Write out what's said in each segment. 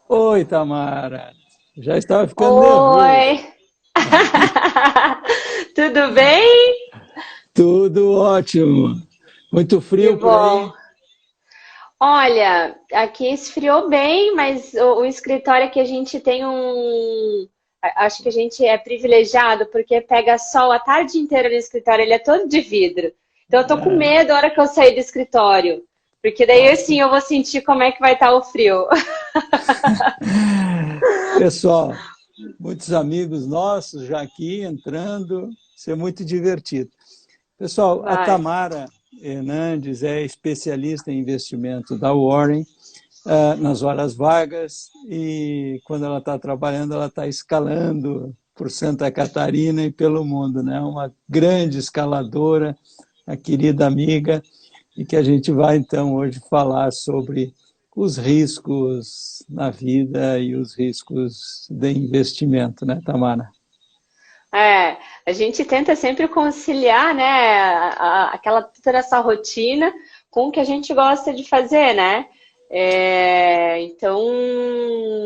Oi, Tamara. Já estava ficando nervoso. Oi! Tudo bem? Tudo ótimo. Muito Que frio por bom. aí? Olha, aqui esfriou bem, mas o escritório que a gente tem acho que a gente é privilegiado porque pega sol a tarde inteira no escritório, ele é todo de vidro. Então eu tô com Ah, medo na hora que eu sair do escritório, porque daí assim eu vou sentir como é que vai estar o frio. pessoal, muitos amigos nossos já aqui entrando. Isso é muito divertido. Pessoal, a Vai. Tamara Hernandes é especialista em investimento da Warren, nas horas vagas, e quando ela está trabalhando, ela está escalando por Santa Catarina e pelo mundo, né? Uma grande escaladora, a querida amiga, e que a gente vai então hoje falar sobre os riscos na vida e os riscos de investimento, né, Tamara? É, a gente tenta sempre conciliar, né, toda essa rotina com o que a gente gosta de fazer, né? Então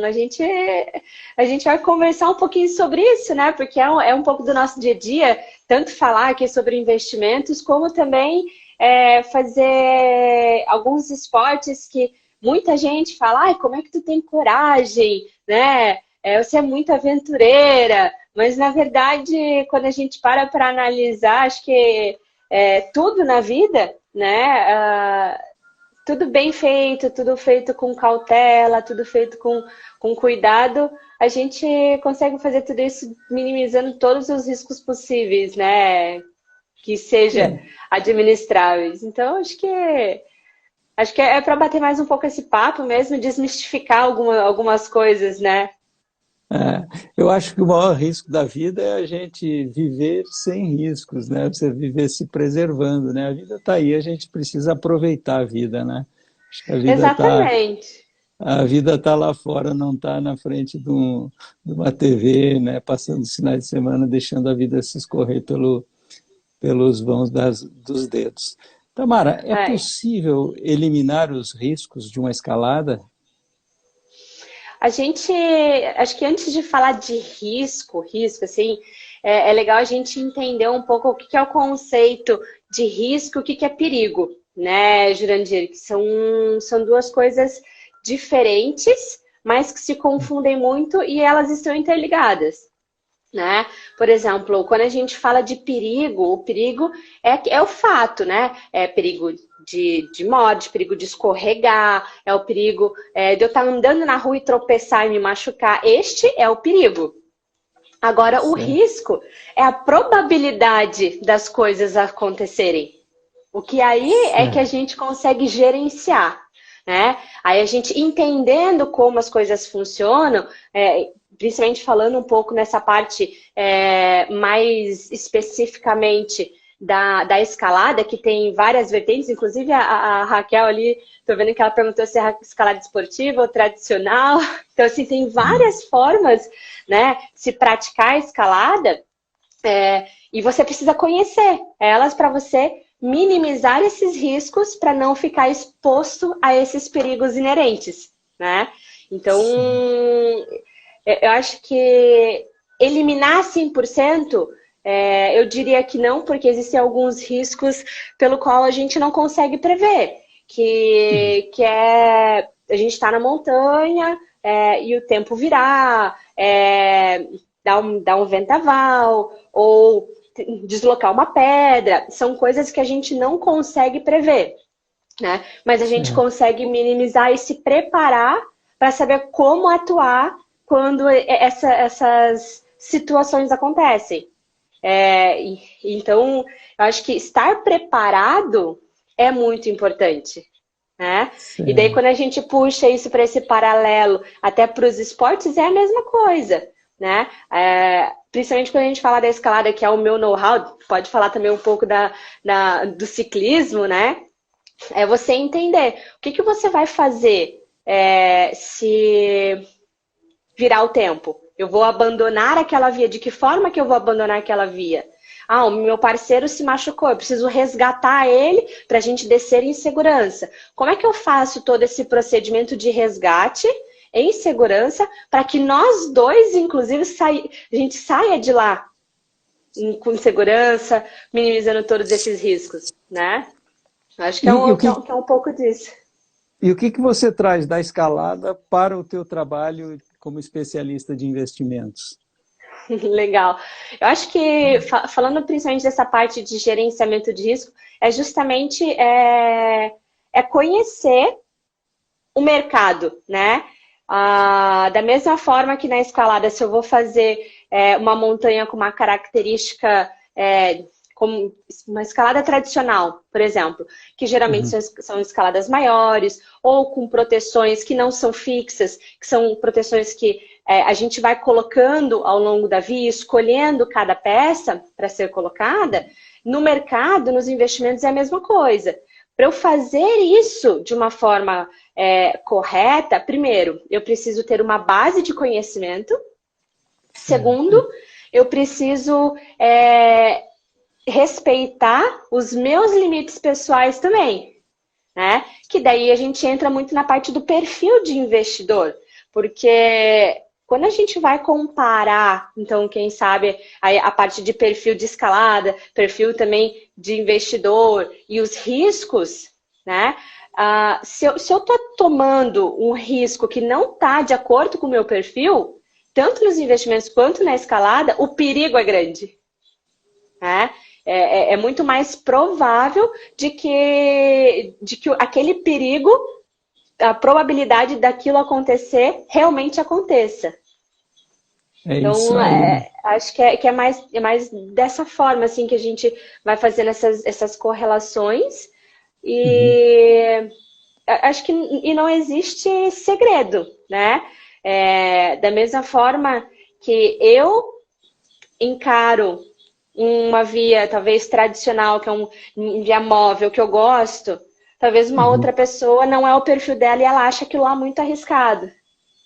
a gente vai conversar um pouquinho sobre isso, né? Porque é um pouco do nosso dia a dia, tanto falar aqui sobre investimentos, como também fazer alguns esportes que muita gente fala, ai, como é que tu tem coragem, né? Você é muito aventureira. Mas, na verdade, quando a gente para analisar, acho que tudo na vida, né? Tudo bem feito, tudo feito com cautela, tudo feito com cuidado, a gente consegue fazer tudo isso minimizando todos os riscos possíveis, né? Que seja É, administráveis. Então, acho que é para bater mais um pouco esse papo mesmo, desmistificar algumas coisas, né? É, eu acho que o maior risco da vida é a gente viver sem riscos, né? Você viver se preservando, né? A vida está aí, a gente precisa aproveitar a vida, né? Acho que Exatamente. a vida tá lá fora, não está na frente de uma TV, né? Passando os finais de semana, deixando a vida se escorrer pelos vãos dos dedos. Tamara, é É. possível eliminar os riscos de uma escalada? A gente, acho que antes de falar de risco, assim, é legal a gente entender um pouco o que que é o conceito de risco, o que que é perigo, né, Jurandir? Que são duas coisas diferentes, mas que se confundem muito e elas estão interligadas, né? Por exemplo, quando a gente fala de perigo, o perigo é o fato, né? É perigo de morte, perigo de escorregar, é o perigo de eu estar andando na rua e tropeçar e me machucar. Este é o perigo. Agora, o Certo. risco é a probabilidade das coisas acontecerem. O que aí é que a Certo. gente consegue gerenciar, né? Aí a gente entendendo como as coisas funcionam, principalmente falando um pouco nessa parte mais especificamente da escalada, que tem várias vertentes, inclusive a Raquel ali, tô vendo que ela perguntou se é escalada esportiva ou tradicional. Então, assim, tem várias formas, né, se praticar a escalada, e você precisa conhecer elas para você minimizar esses riscos para não ficar exposto a esses perigos inerentes, né? Então, eu acho que eliminar 100%, eu diria que não, porque existem alguns riscos pelo qual a gente não consegue prever, que é a gente está na montanha e o tempo virar, dar um vendaval, ou deslocar uma pedra, são coisas que a gente não consegue prever, né? Mas a gente Certo. consegue minimizar e se preparar para saber como atuar quando essas situações acontecem. Então, eu acho que estar preparado é muito importante, né? E daí, Certo. quando a gente puxa isso para esse paralelo até para os esportes, é a mesma coisa, né? Principalmente quando a gente fala da escalada, que é o meu know-how, pode falar também um pouco do ciclismo, né? É você entender o que você vai fazer se virar o tempo. Eu vou abandonar aquela via. De que forma que eu vou abandonar aquela via? Ah, o meu parceiro se machucou, eu preciso resgatar ele para a gente descer em segurança. Como é que eu faço todo esse procedimento de resgate em segurança, para que nós dois, inclusive, a gente saia de lá com segurança, minimizando todos esses riscos, né? Acho que é um pouco disso. E o que você traz da escalada para o teu trabalho como especialista de investimentos? Legal. Eu acho que, falando principalmente dessa parte de gerenciamento de risco, é justamente conhecer o mercado, né? Da mesma forma que na escalada, se eu vou fazer uma montanha com uma característica como uma escalada tradicional, por exemplo, que geralmente são escaladas maiores, ou com proteções que não são fixas, que são proteções que a gente vai colocando ao longo da via, escolhendo cada peça para ser colocada. No mercado, nos investimentos, é a mesma coisa. Para eu fazer isso de uma forma correta, primeiro, eu preciso ter uma base de conhecimento. Segundo, eu preciso respeitar os meus limites pessoais também, né? Que daí a gente entra muito na parte do perfil de investidor, porque quando a gente vai comparar, então, quem sabe, a parte de perfil de escalada, perfil também de investidor e os riscos, né? Se eu estou tomando um risco que não está de acordo com o meu perfil, tanto nos investimentos quanto na escalada, o perigo é grande, né? É muito mais provável de que aquele perigo, a probabilidade daquilo acontecer, realmente aconteça. Então, isso aí. Acho que é mais dessa forma assim, que a gente vai fazendo essas correlações. E acho que não existe segredo, né? Da mesma forma que eu encaro uma via talvez tradicional, que é um via móvel que eu gosto, talvez uma outra pessoa não é o perfil dela e ela acha aquilo lá muito arriscado,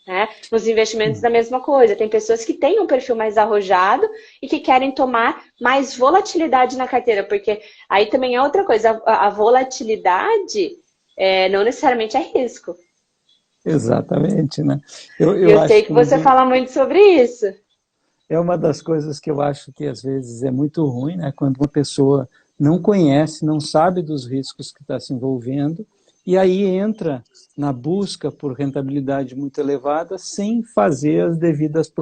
né? Nos investimentos da mesma coisa, tem pessoas que têm um perfil mais arrojado e que querem tomar mais volatilidade na carteira, porque aí também é outra coisa, a volatilidade não necessariamente é risco. Exatamente, né? Eu sei que você fala muito sobre isso. É uma das coisas que eu acho que às vezes é muito ruim, né? Quando uma pessoa não conhece, não sabe dos riscos que está se envolvendo, e aí entra na busca por rentabilidade muito elevada sem fazer as devidas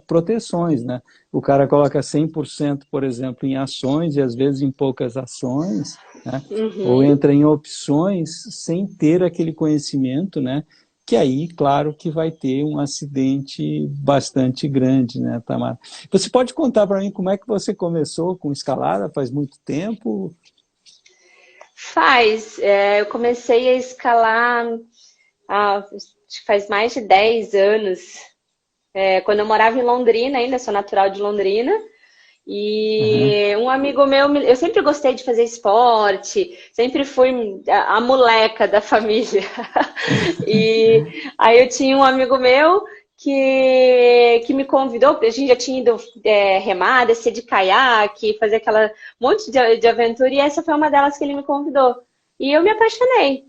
proteções, né? O cara coloca 100%, por exemplo, em ações e às vezes em poucas ações, né? Ou entra em opções sem ter aquele conhecimento, né? Que aí, claro, que vai ter um acidente bastante grande, né, Tamara? Você pode contar para mim como é que você começou com escalada? Faz muito tempo? Eu comecei a escalar acho que faz mais de 10 anos. Quando eu morava em Londrina ainda, sou natural de Londrina. E um amigo meu, eu sempre gostei de fazer esporte, sempre fui a moleca da família. E aí eu tinha um amigo meu que me convidou, a gente já tinha ido remar, descer de caiaque, fazer aquela monte de aventura, e essa foi uma delas que ele me convidou. E eu me apaixonei.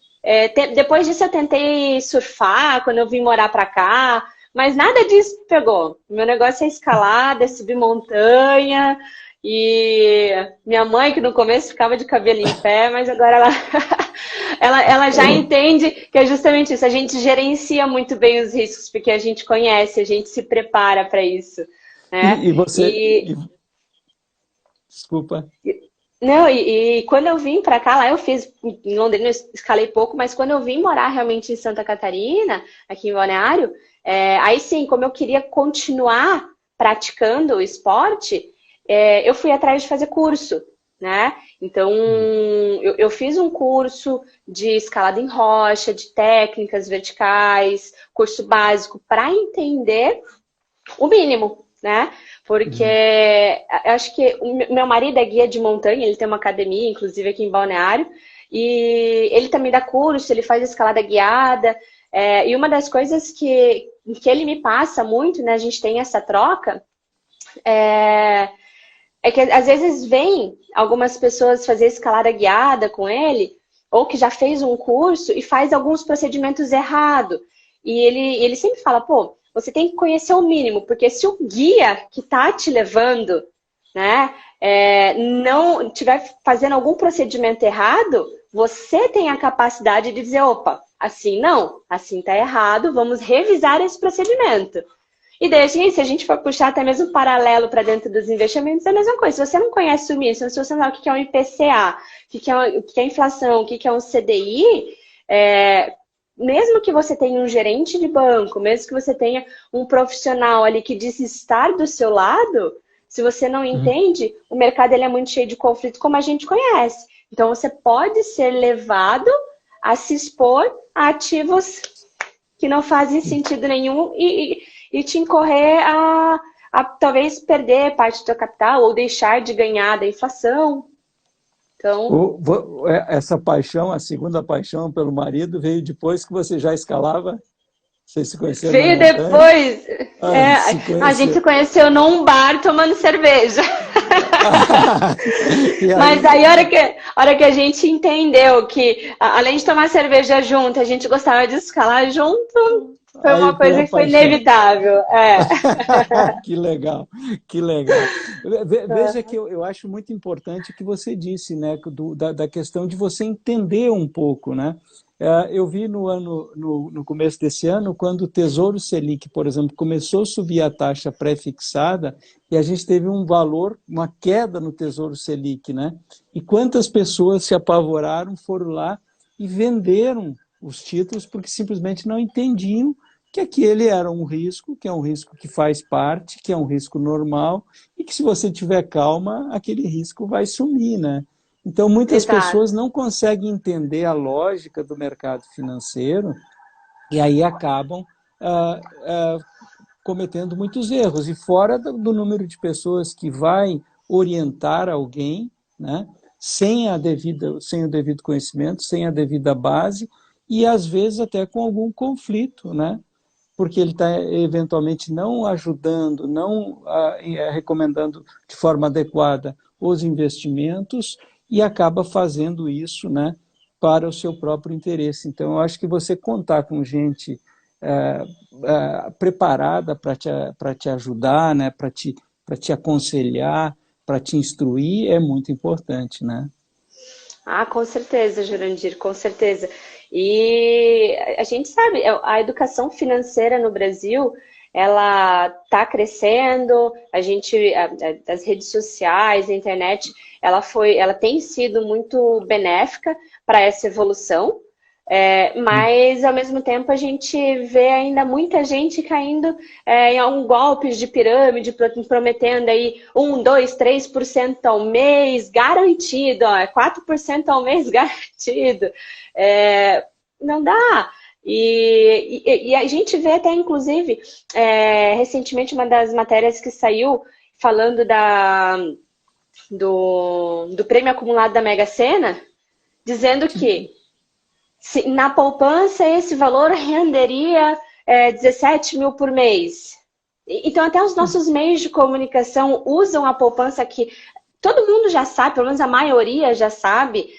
Depois disso eu tentei surfar, quando eu vim morar pra cá, mas nada disso pegou. Meu negócio é escalada, é subir montanha. E minha mãe, que no começo ficava de cabelo em pé, mas agora ela já entende que é justamente isso. A gente gerencia muito bem os riscos, porque a gente conhece, a gente se prepara para isso. Né? E você... Desculpa. Não, e quando eu vim para cá, lá eu fiz, em Londrina eu escalei pouco, mas quando eu vim morar realmente em Santa Catarina, aqui em Balneário, aí sim, como eu queria continuar praticando o esporte, eu fui atrás de fazer curso, né? Então, eu fiz um curso de escalada em rocha, de técnicas verticais, curso básico, para entender o mínimo, né? Porque acho que o meu marido é guia de montanha, ele tem uma academia, inclusive aqui em Balneário, e ele também dá curso, ele faz escalada guiada, e uma das coisas que ele me passa muito, né, a gente tem essa troca, é que às vezes vem algumas pessoas fazer escalada guiada com ele, ou que já fez um curso e faz alguns procedimentos errados. E ele sempre fala, pô, você tem que conhecer o mínimo, porque se o guia que está te levando, né, não estiver fazendo algum procedimento errado, você tem a capacidade de dizer, opa, assim não, assim está errado, vamos revisar esse procedimento. E daí, se a gente for puxar até mesmo paralelo para dentro dos investimentos, é a mesma coisa. Se você não conhece o mínimo, se você não sabe o que é um IPCA, o que é inflação, o que é um CDI, mesmo que você tenha um gerente de banco, mesmo que você tenha um profissional ali que diz estar do seu lado, se você não entende, o mercado ele é muito cheio de conflitos, como a gente conhece. Então, você pode ser levado a se expor a ativos que não fazem sentido nenhum e te incorrer a talvez perder parte do seu capital ou deixar de ganhar da inflação. Então, essa paixão, a segunda paixão pelo marido, veio depois que você já escalava? Vocês se conheceram veio na montanha? depois. A gente se conheceu conheceu num bar tomando cerveja. Mas aí, a hora que a gente entendeu que, além de tomar cerveja junto, a gente gostava de escalar junto, foi uma coisa que foi inevitável. Que legal, que legal. Veja que eu acho muito importante o que você disse, né, da questão de você entender um pouco, né? Eu vi no começo desse ano, quando o Tesouro Selic, por exemplo, começou a subir a taxa pré-fixada, e a gente teve um valor, uma queda no Tesouro Selic, né? E quantas pessoas se apavoraram, foram lá e venderam os títulos porque simplesmente não entendiam que aquele era um risco, que é um risco que faz parte, que é um risco normal, e que se você tiver calma, aquele risco vai sumir, né? Então, muitas pessoas não conseguem entender a lógica do mercado financeiro e aí acabam cometendo muitos erros. E fora do número de pessoas que vai orientar alguém, né, sem o devido conhecimento, sem a devida base, e às vezes até com algum conflito, né? Porque ele está eventualmente não ajudando, não recomendando de forma adequada os investimentos e acaba fazendo isso, né, para o seu próprio interesse. Então, eu acho que você contar com gente preparada para te ajudar, né, para te aconselhar, para te instruir, é muito importante, né? Com certeza, Jurandir, com certeza. E a gente sabe, a educação financeira no Brasil, ela está crescendo, as redes sociais, a internet, ela tem sido muito benéfica para essa evolução, mas ao mesmo tempo a gente vê ainda muita gente caindo em algum golpes de pirâmide, prometendo aí 1, 2, 3% ao mês, garantido, 4% ao mês garantido. Não dá. E a gente vê até, inclusive, recentemente uma das matérias que saiu falando do prêmio acumulado da Mega Sena, dizendo que na poupança esse valor renderia 17 mil por mês. Então, até os nossos meios de comunicação usam a poupança que todo mundo já sabe, pelo menos a maioria já sabe,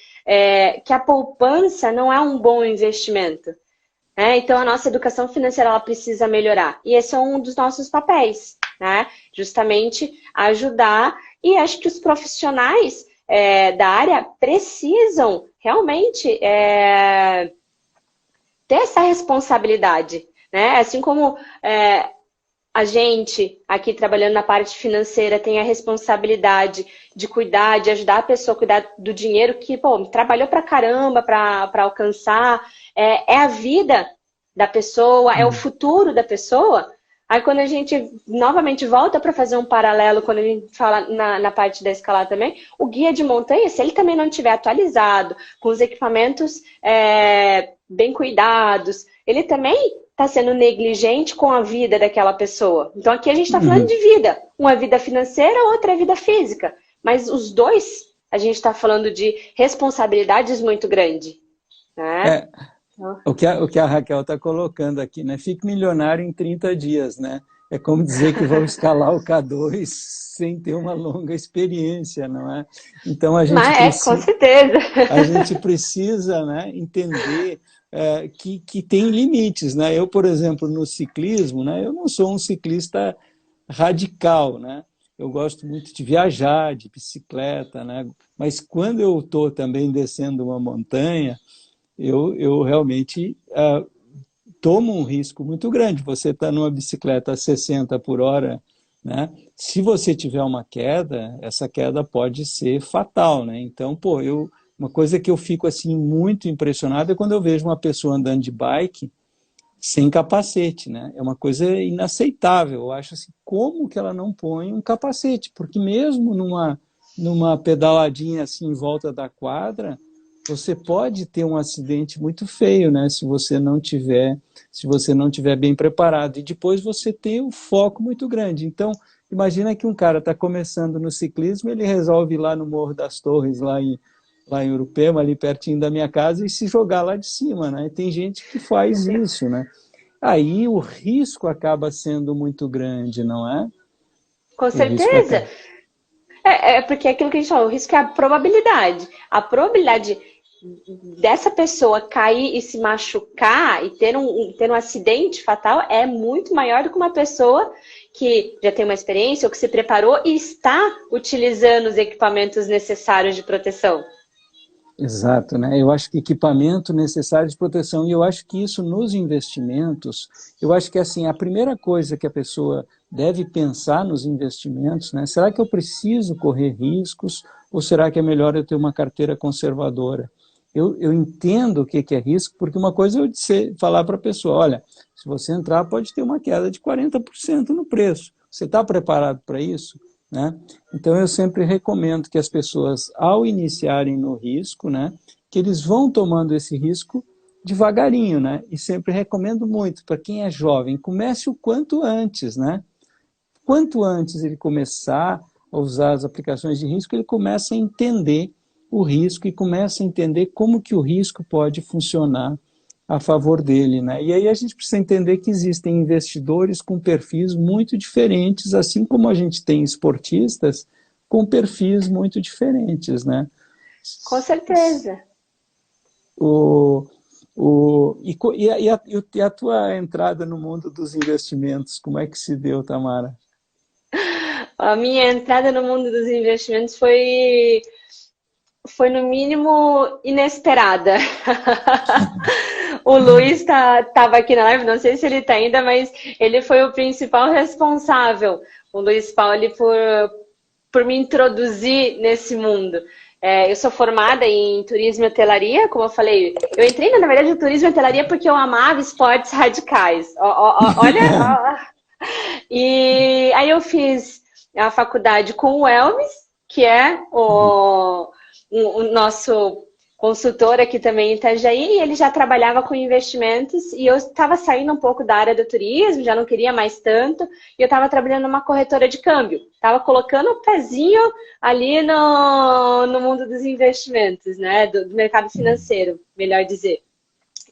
que a poupança não é um bom investimento. Então, a nossa educação financeira ela precisa melhorar. E esse é um dos nossos papéis, né? Justamente ajudar. E acho que os profissionais da área precisam realmente ter essa responsabilidade, né? Assim como a gente aqui trabalhando na parte financeira tem a responsabilidade de cuidar, de ajudar a pessoa a cuidar do dinheiro que, pô, trabalhou pra caramba para alcançar, é a vida da pessoa, é o futuro da pessoa. Aí quando a gente novamente volta para fazer um paralelo, quando a gente fala na parte da escalada também, o guia de montanha, se ele também não estiver atualizado, com os equipamentos bem cuidados, ele também está sendo negligente com a vida daquela pessoa. Então aqui a gente está falando de vida. Uma é vida financeira, outra é vida física. Mas os dois, a gente está falando de responsabilidades muito grandes. Né? O que a Raquel está colocando aqui, né? Fique milionário em 30 dias, né? É como dizer que vão escalar o K2 sem ter uma longa experiência, não é? Então Mas com certeza. a gente precisa, né, entender que tem limites, né? Eu, por exemplo, no ciclismo, né, eu não sou um ciclista radical, né? Eu gosto muito de viajar, de bicicleta, né? Mas quando eu estou também descendo uma montanha, eu realmente tomo um risco muito grande. Você está numa bicicleta a 60 por hora, né? Se você tiver uma queda, essa queda pode ser fatal, né? Então, pô, uma coisa que eu fico assim muito impressionado é quando eu vejo uma pessoa andando de bike sem capacete, né? É uma coisa inaceitável. Eu acho assim, como que ela não põe um capacete? Porque mesmo numa pedaladinha assim em volta da quadra, você pode ter um acidente muito feio, né? Se você não tiver bem preparado. E depois você tem um foco muito grande. Então, imagina que um cara está começando no ciclismo, ele resolve ir lá no Morro das Torres, lá em Urupema, ali pertinho da minha casa, e se jogar lá de cima, né? Tem gente que faz isso, né? Aí o risco acaba sendo muito grande, não é? Com O risco certeza. acaba. É porque é aquilo que a gente falou, o risco é a probabilidade. A probabilidade dessa pessoa cair e se machucar e ter um acidente fatal é muito maior do que uma pessoa que já tem uma experiência ou que se preparou e está utilizando os equipamentos necessários de proteção. Exato, né? Eu acho que equipamento necessário de proteção, e eu acho que isso nos investimentos, eu acho que assim, a primeira coisa que a pessoa deve pensar nos investimentos, né? Será que eu preciso correr riscos ou será que é melhor eu ter uma carteira conservadora? Eu entendo o que é risco, porque uma coisa é eu falar para a pessoa, olha, se você entrar pode ter uma queda de 40% no preço. Você está preparado para isso? Né? Então, eu sempre recomendo que as pessoas, ao iniciarem no risco, né, que eles vão tomando esse risco devagarinho, né? E sempre recomendo muito para quem é jovem, comece o quanto antes, né? Quanto antes ele começar a usar as aplicações de risco, ele começa a entender o risco e começa a entender como que o risco pode funcionar a favor dele, né? E aí a gente precisa entender que existem investidores com perfis muito diferentes, assim como a gente tem esportistas com perfis muito diferentes, né? Com certeza. O, e a tua entrada no mundo dos investimentos, como é que se deu, Tamara? A minha entrada no mundo dos investimentos foi no mínimo inesperada. O Luiz estava aqui na live, não sei se ele está ainda, mas ele foi o principal responsável, o Luiz Pauli, por me introduzir nesse mundo. Eu sou formada em turismo e hotelaria, como eu falei. Eu entrei, na verdade, no turismo e hotelaria porque eu amava esportes radicais. Olha. E aí eu fiz a faculdade com o Elvis, que é o nosso consultor aqui também em Itajaí, e ele já trabalhava com investimentos, e eu estava saindo um pouco da área do turismo, já não queria mais tanto, e eu estava trabalhando numa corretora de câmbio. Estava colocando o pezinho ali no mundo dos investimentos, né? Do mercado financeiro, melhor dizer.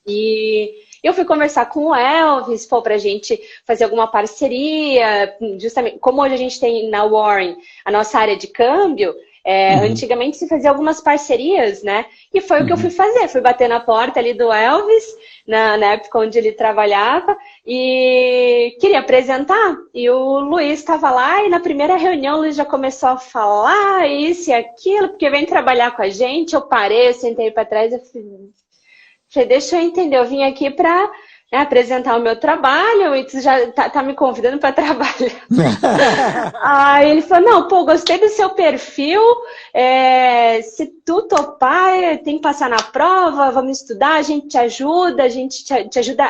E eu fui conversar com o Elvis, para a gente fazer alguma parceria, justamente como hoje a gente tem na Warren a nossa área de câmbio. Antigamente se fazia algumas parcerias, né? E foi o que eu fui fazer. Fui bater na porta ali do Elvis, na época onde ele trabalhava, e queria apresentar. E o Luiz estava lá, e na primeira reunião o Luiz já começou a falar isso e aquilo, porque vem trabalhar com a gente. Eu parei, eu sentei para trás e falei, deixa eu entender, eu vim aqui para apresentar o meu trabalho e tu já tá me convidando para trabalhar. Aí ele falou, não, pô, gostei do seu perfil, se tu topar, tem que passar na prova, vamos estudar, a gente te ajuda, te ajuda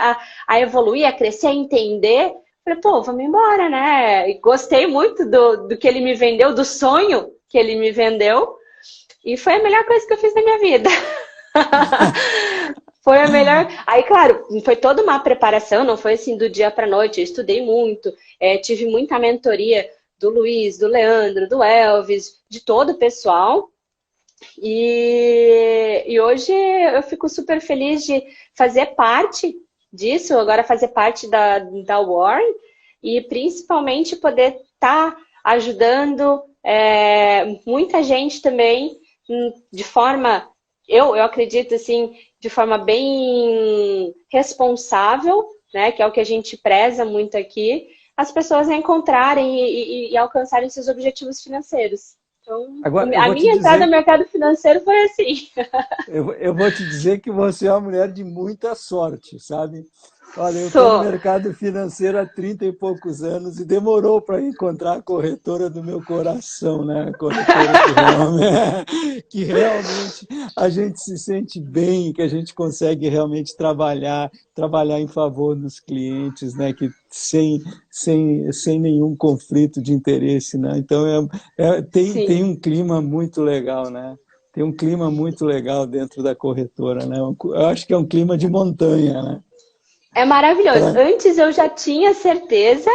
a evoluir, a crescer, a entender. Falei, pô, vamos embora, né? E gostei muito do que ele me vendeu, do sonho que ele me vendeu, e foi a melhor coisa que eu fiz na minha vida. Foi a melhor. Aí, claro, foi toda uma preparação, não foi assim do dia para a noite. Eu estudei muito, tive muita mentoria do Luiz, do Leandro, do Elvis, de todo o pessoal. E hoje eu fico super feliz de fazer parte disso, agora fazer parte da Warren. e principalmente poder estar ajudando muita gente também de forma, eu acredito assim, de forma bem responsável, né, que é o que a gente preza muito aqui, as pessoas a encontrarem e alcançarem seus objetivos financeiros. Então, Agora, eu a vou te minha entrada dizer, no mercado financeiro foi assim. eu vou te dizer que você é uma mulher de muita sorte, sabe? Olha, eu estou no Sou. mercado financeiro há 30 e poucos anos e demorou para encontrar a corretora do meu coração, né? A corretora que realmente a gente se sente bem, que a gente consegue realmente trabalhar em favor dos clientes, né? Que sem nenhum conflito de interesse, né? Então, tem Sim. um clima muito legal, né? Tem um clima muito legal dentro da corretora, né? Eu acho que é um clima de montanha, né? É maravilhoso. Pra... Antes eu já tinha certeza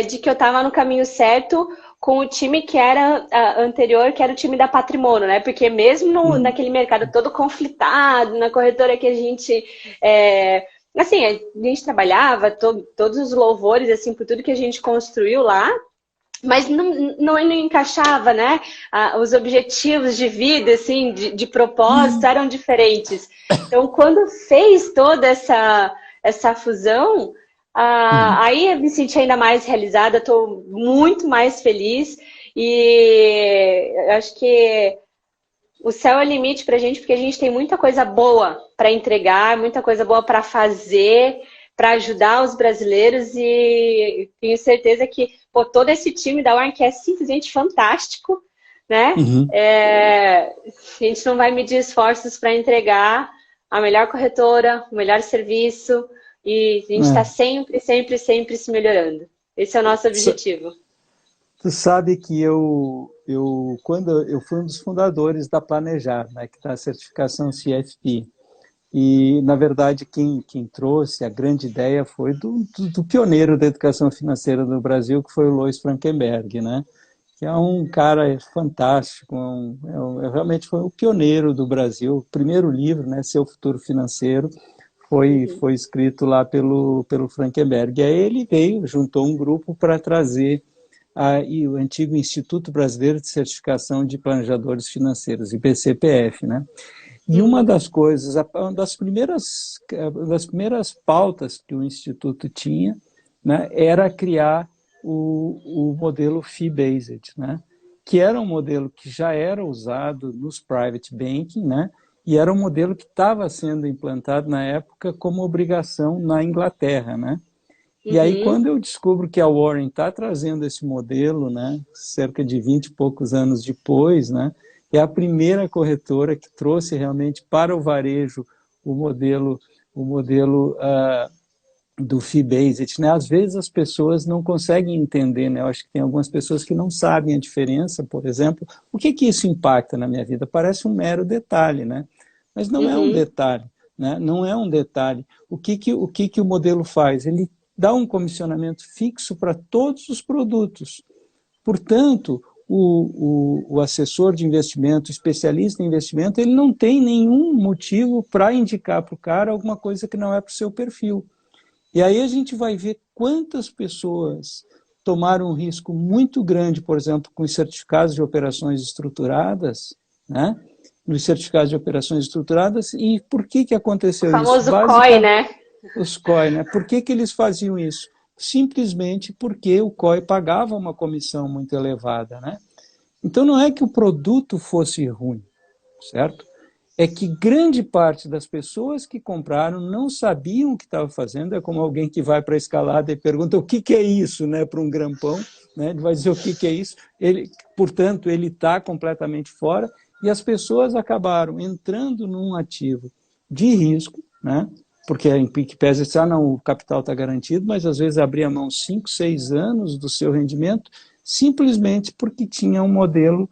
de que eu estava no caminho certo com o time que era anterior, que era o time da Patrimônio, né? Porque mesmo naquele mercado todo conflitado, na corretora que a gente assim, a gente trabalhava, todos os louvores assim por tudo que a gente construiu lá, mas não encaixava, né? Os objetivos de vida, assim, de propósito eram diferentes. Então, quando fez toda essa fusão, aí eu me senti ainda mais realizada, estou muito mais feliz e eu acho que o céu é o limite para a gente, porque a gente tem muita coisa boa para entregar, muita coisa boa para fazer, para ajudar os brasileiros e tenho certeza que todo esse time da Warren que é simplesmente fantástico, né? Uhum. A gente não vai medir esforços para entregar a melhor corretora, o melhor serviço e a gente está É. sempre, sempre, sempre se melhorando. Esse é o nosso Sa- objetivo. Tu sabe que quando eu fui um dos fundadores da Planejar, né, que está a certificação CFP. E, na verdade, quem trouxe a grande ideia foi do pioneiro da educação financeira no Brasil, que foi o Lois Frankenberg, né? Que é um cara fantástico, realmente foi o pioneiro do Brasil. O primeiro livro, né, Seu Futuro Financeiro, foi escrito lá pelo Frankenberg. E aí ele veio, juntou um grupo para trazer e o antigo Instituto Brasileiro de Certificação de Planejadores Financeiros, IBCPF, né? E uma das coisas, uma das primeiras pautas que o Instituto tinha, né, era criar o modelo fee-based, né, que era um modelo que já era usado nos private banking, né, e era um modelo que estava sendo implantado na época como obrigação na Inglaterra, né. E aí, quando eu descubro que a Warren está trazendo esse modelo, né, cerca de 20 e poucos anos depois, né, é a primeira corretora que trouxe realmente para o varejo o modelo do fee-based, né? Às vezes as pessoas não conseguem entender, né? Eu acho que tem algumas pessoas que não sabem a diferença, por exemplo, o que isso impacta na minha vida? Parece um mero detalhe, né? Mas não é um detalhe, né? Não é um detalhe. O que o modelo faz? Ele dá um comissionamento fixo para todos os produtos. Portanto, o assessor de investimento, o especialista em investimento, ele não tem nenhum motivo para indicar para o cara alguma coisa que não é para o seu perfil. E aí a gente vai ver quantas pessoas tomaram um risco muito grande, por exemplo, com os certificados de operações estruturadas, né? Nos certificados de operações estruturadas, e por que O aconteceu isso? famoso COI, né? Os COI, né? Por que eles faziam isso? Simplesmente porque o COI pagava uma comissão muito elevada, né? Então não é que o produto fosse ruim, certo? É que grande parte das pessoas que compraram não sabiam o que estava fazendo. É como alguém que vai para a escalada e pergunta o que é isso, né, para um grampão, né? Ele vai dizer o que é isso. Portanto, ele está completamente fora e as pessoas acabaram entrando num ativo de risco, né? Porque em que pese não, o capital está garantido, mas às vezes abria mão 5, 6 anos do seu rendimento simplesmente porque tinha um modelo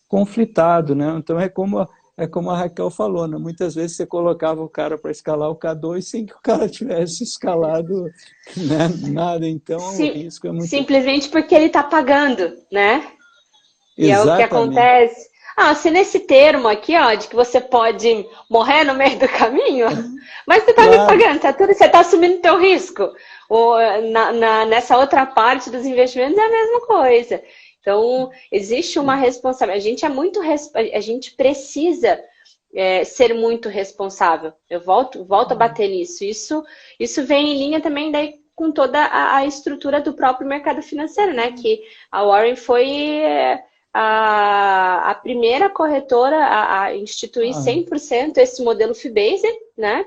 conflitado, né? Então é como a Raquel falou, né? Muitas vezes você colocava o cara para escalar o K2 sem que o cara tivesse escalado, né, nada, então o risco é muito... Simplesmente porque ele está pagando, né? E é o que Exatamente. acontece. se nesse termo aqui, ó, de que você pode morrer no meio do caminho, mas você está me pagando, você está assumindo teu risco. Nessa outra parte dos investimentos é a mesma coisa. Então, existe uma responsabilidade. A gente precisa ser muito responsável. Eu volto a bater nisso. Isso vem em linha também daí com toda a estrutura do próprio mercado financeiro, né? Que a Warren foi a primeira corretora a instituir 100% esse modelo fee-based, né?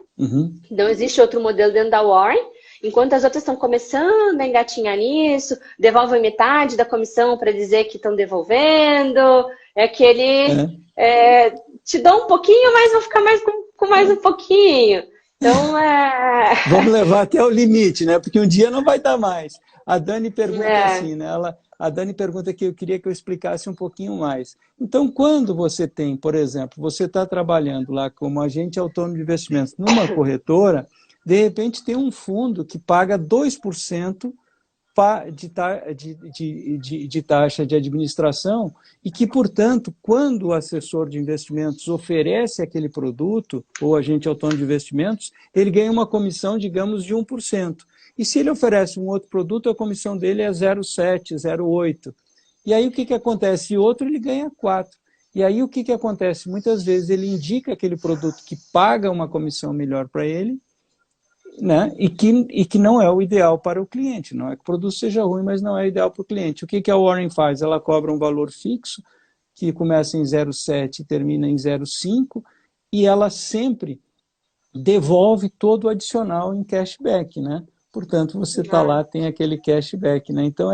Não existe outro modelo dentro da Warren. Enquanto as outras estão começando a engatinhar nisso, devolvem metade da comissão para dizer que estão devolvendo, te dou um pouquinho, mas vou ficar com mais um pouquinho. Então, Vamos levar até o limite, né? Porque um dia não vai dar mais. A Dani pergunta assim, né? A Dani pergunta que eu queria que eu explicasse um pouquinho mais. Então, quando você tem, por exemplo, você está trabalhando lá como agente autônomo de investimentos numa corretora, de repente tem um fundo que paga 2% de taxa de administração e que, portanto, quando o assessor de investimentos oferece aquele produto, ou agente autônomo de investimentos, ele ganha uma comissão, digamos, de 1%. E se ele oferece um outro produto, a comissão dele é 0,7%, 0,8%. E aí o que acontece? E outro ele ganha 4%. E aí o que acontece? Muitas vezes ele indica aquele produto que paga uma comissão melhor para ele, né? E que não é o ideal para o cliente. Não é que o produto seja ruim, mas não é ideal para o cliente. O que a Warren faz? Ela cobra um valor fixo, que começa em 0,7 e termina em 0,5, e ela sempre devolve todo o adicional em cashback, né? Portanto, você está lá, tem aquele cashback, né? Então,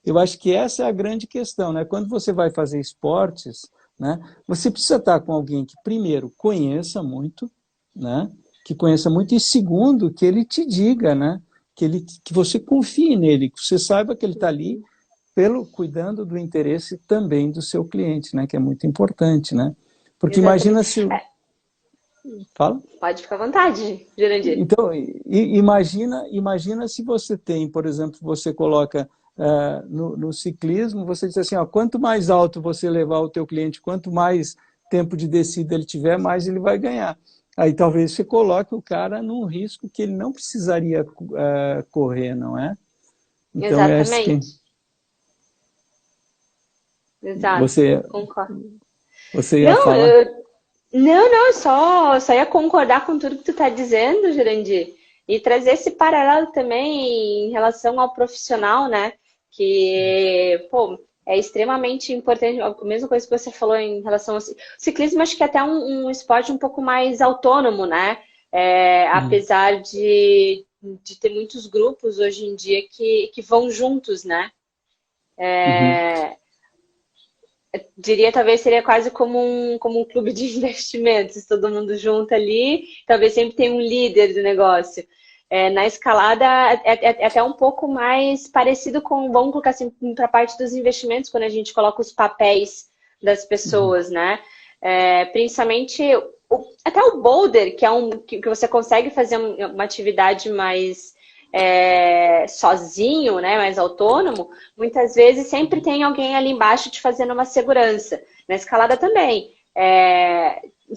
eu acho que essa é a grande questão, né? Quando você vai fazer esportes, né? Você precisa estar com alguém que, primeiro, conheça muito, né? Que conheça muito, e segundo, que ele te diga, né? Que você confie nele, que você saiba que ele está ali cuidando do interesse também do seu cliente, né? Que é muito importante, né? Porque imagina se... Fala? Pode ficar à vontade, Jurandir. Então, imagina se você tem, por exemplo, você coloca no ciclismo, você diz assim, ó, quanto mais alto você levar o teu cliente, quanto mais tempo de descida ele tiver, mais ele vai ganhar. Aí talvez você coloque o cara num risco que ele não precisaria correr, não é? Então, exatamente. Exato, concordo. Você ia falar? Não, só ia concordar com tudo que tu está dizendo, Jurandir. E trazer esse paralelo também em relação ao profissional, né? Que, pô, é extremamente importante. A mesma coisa que você falou em relação ao ciclismo, acho que é até um esporte um pouco mais autônomo, né? Apesar de ter muitos grupos hoje em dia que vão juntos, né? Eu diria, talvez seria quase como um clube de investimentos, todo mundo junto ali, talvez sempre tem um líder do negócio. Na escalada é até um pouco mais parecido com, vamos colocar assim, para a parte dos investimentos, quando a gente coloca os papéis das pessoas, né? Principalmente, até o boulder, que é que você consegue fazer uma atividade mais sozinho, né, mais autônomo, muitas vezes sempre tem alguém ali embaixo te fazendo uma segurança. Na escalada também.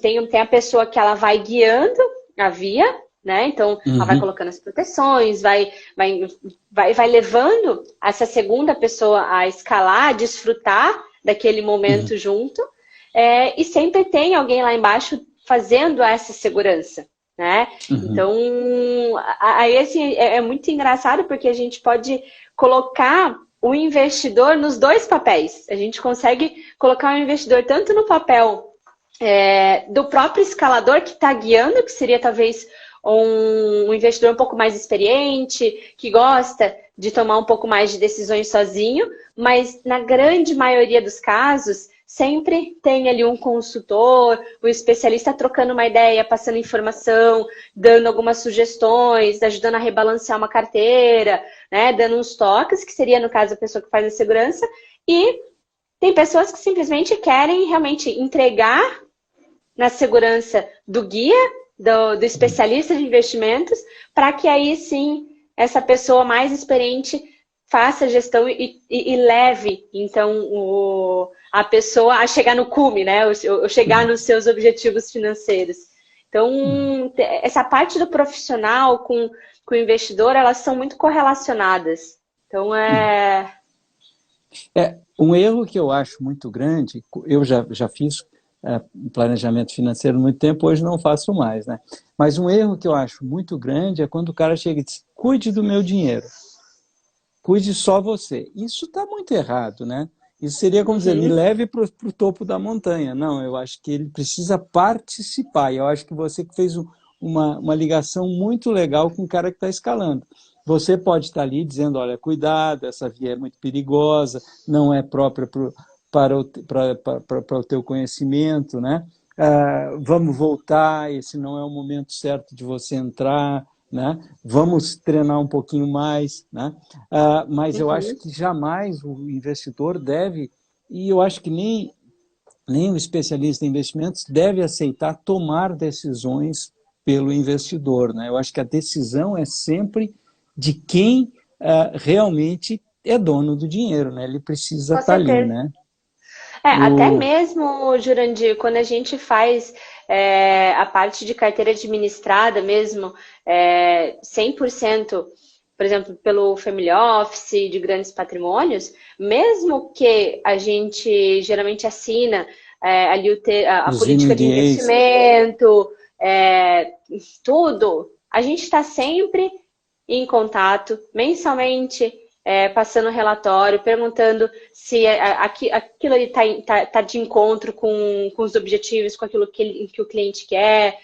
Tem a pessoa que ela vai guiando a via, né? Então, ela vai colocando as proteções, vai levando essa segunda pessoa a escalar, a desfrutar daquele momento junto, e sempre tem alguém lá embaixo fazendo essa segurança, né? Então, aí assim, é muito engraçado porque a gente pode colocar o investidor nos dois papéis. A gente consegue colocar o investidor tanto no papel do próprio escalador que está guiando, que seria talvez um investidor um pouco mais experiente, que gosta de tomar um pouco mais de decisões sozinho, mas na grande maioria dos casos, sempre tem ali um consultor, um especialista trocando uma ideia, passando informação, dando algumas sugestões, ajudando a rebalancear uma carteira, né, dando uns toques, que seria, no caso, a pessoa que faz a segurança. E tem pessoas que simplesmente querem realmente entregar na segurança do guia, do especialista de investimentos, para que aí sim essa pessoa mais experiente faça a gestão e leve, então, a pessoa a chegar no cume, né? Ou chegar nos seus objetivos financeiros. Então, essa parte do profissional com o investidor, elas são muito correlacionadas. Então, Um erro que eu acho muito grande, eu já fiz planejamento financeiro há muito tempo, hoje não faço mais, né? Mas um erro que eu acho muito grande é quando o cara chega e diz, cuide do meu dinheiro, cuide só você. Isso está muito errado, né? Isso seria como dizer, me leve para o topo da montanha. Não, eu acho que ele precisa participar. E eu acho que você fez uma ligação muito legal com o cara que está escalando. Você pode estar ali dizendo, olha, cuidado, essa via é muito perigosa, não é própria para o teu conhecimento, né? Vamos voltar, esse não é o momento certo de você entrar, né? Vamos treinar um pouquinho mais, né? Mas eu acho que jamais o investidor deve, e eu acho que nem o especialista em investimentos deve aceitar tomar decisões pelo investidor, né? Eu acho que a decisão é sempre de quem realmente é dono do dinheiro, né? Ele precisa com estar ali, certeza. né? Até mesmo, Jurandir, quando a gente faz a parte de carteira administrada mesmo, 100%, por exemplo, pelo Family Office, de grandes patrimônios, mesmo que a gente geralmente assina ali a Os política de NDAs. investimento, tudo, a gente está sempre em contato, mensalmente, passando relatório, perguntando se aquilo ali tá de encontro com os objetivos, com aquilo que o cliente quer.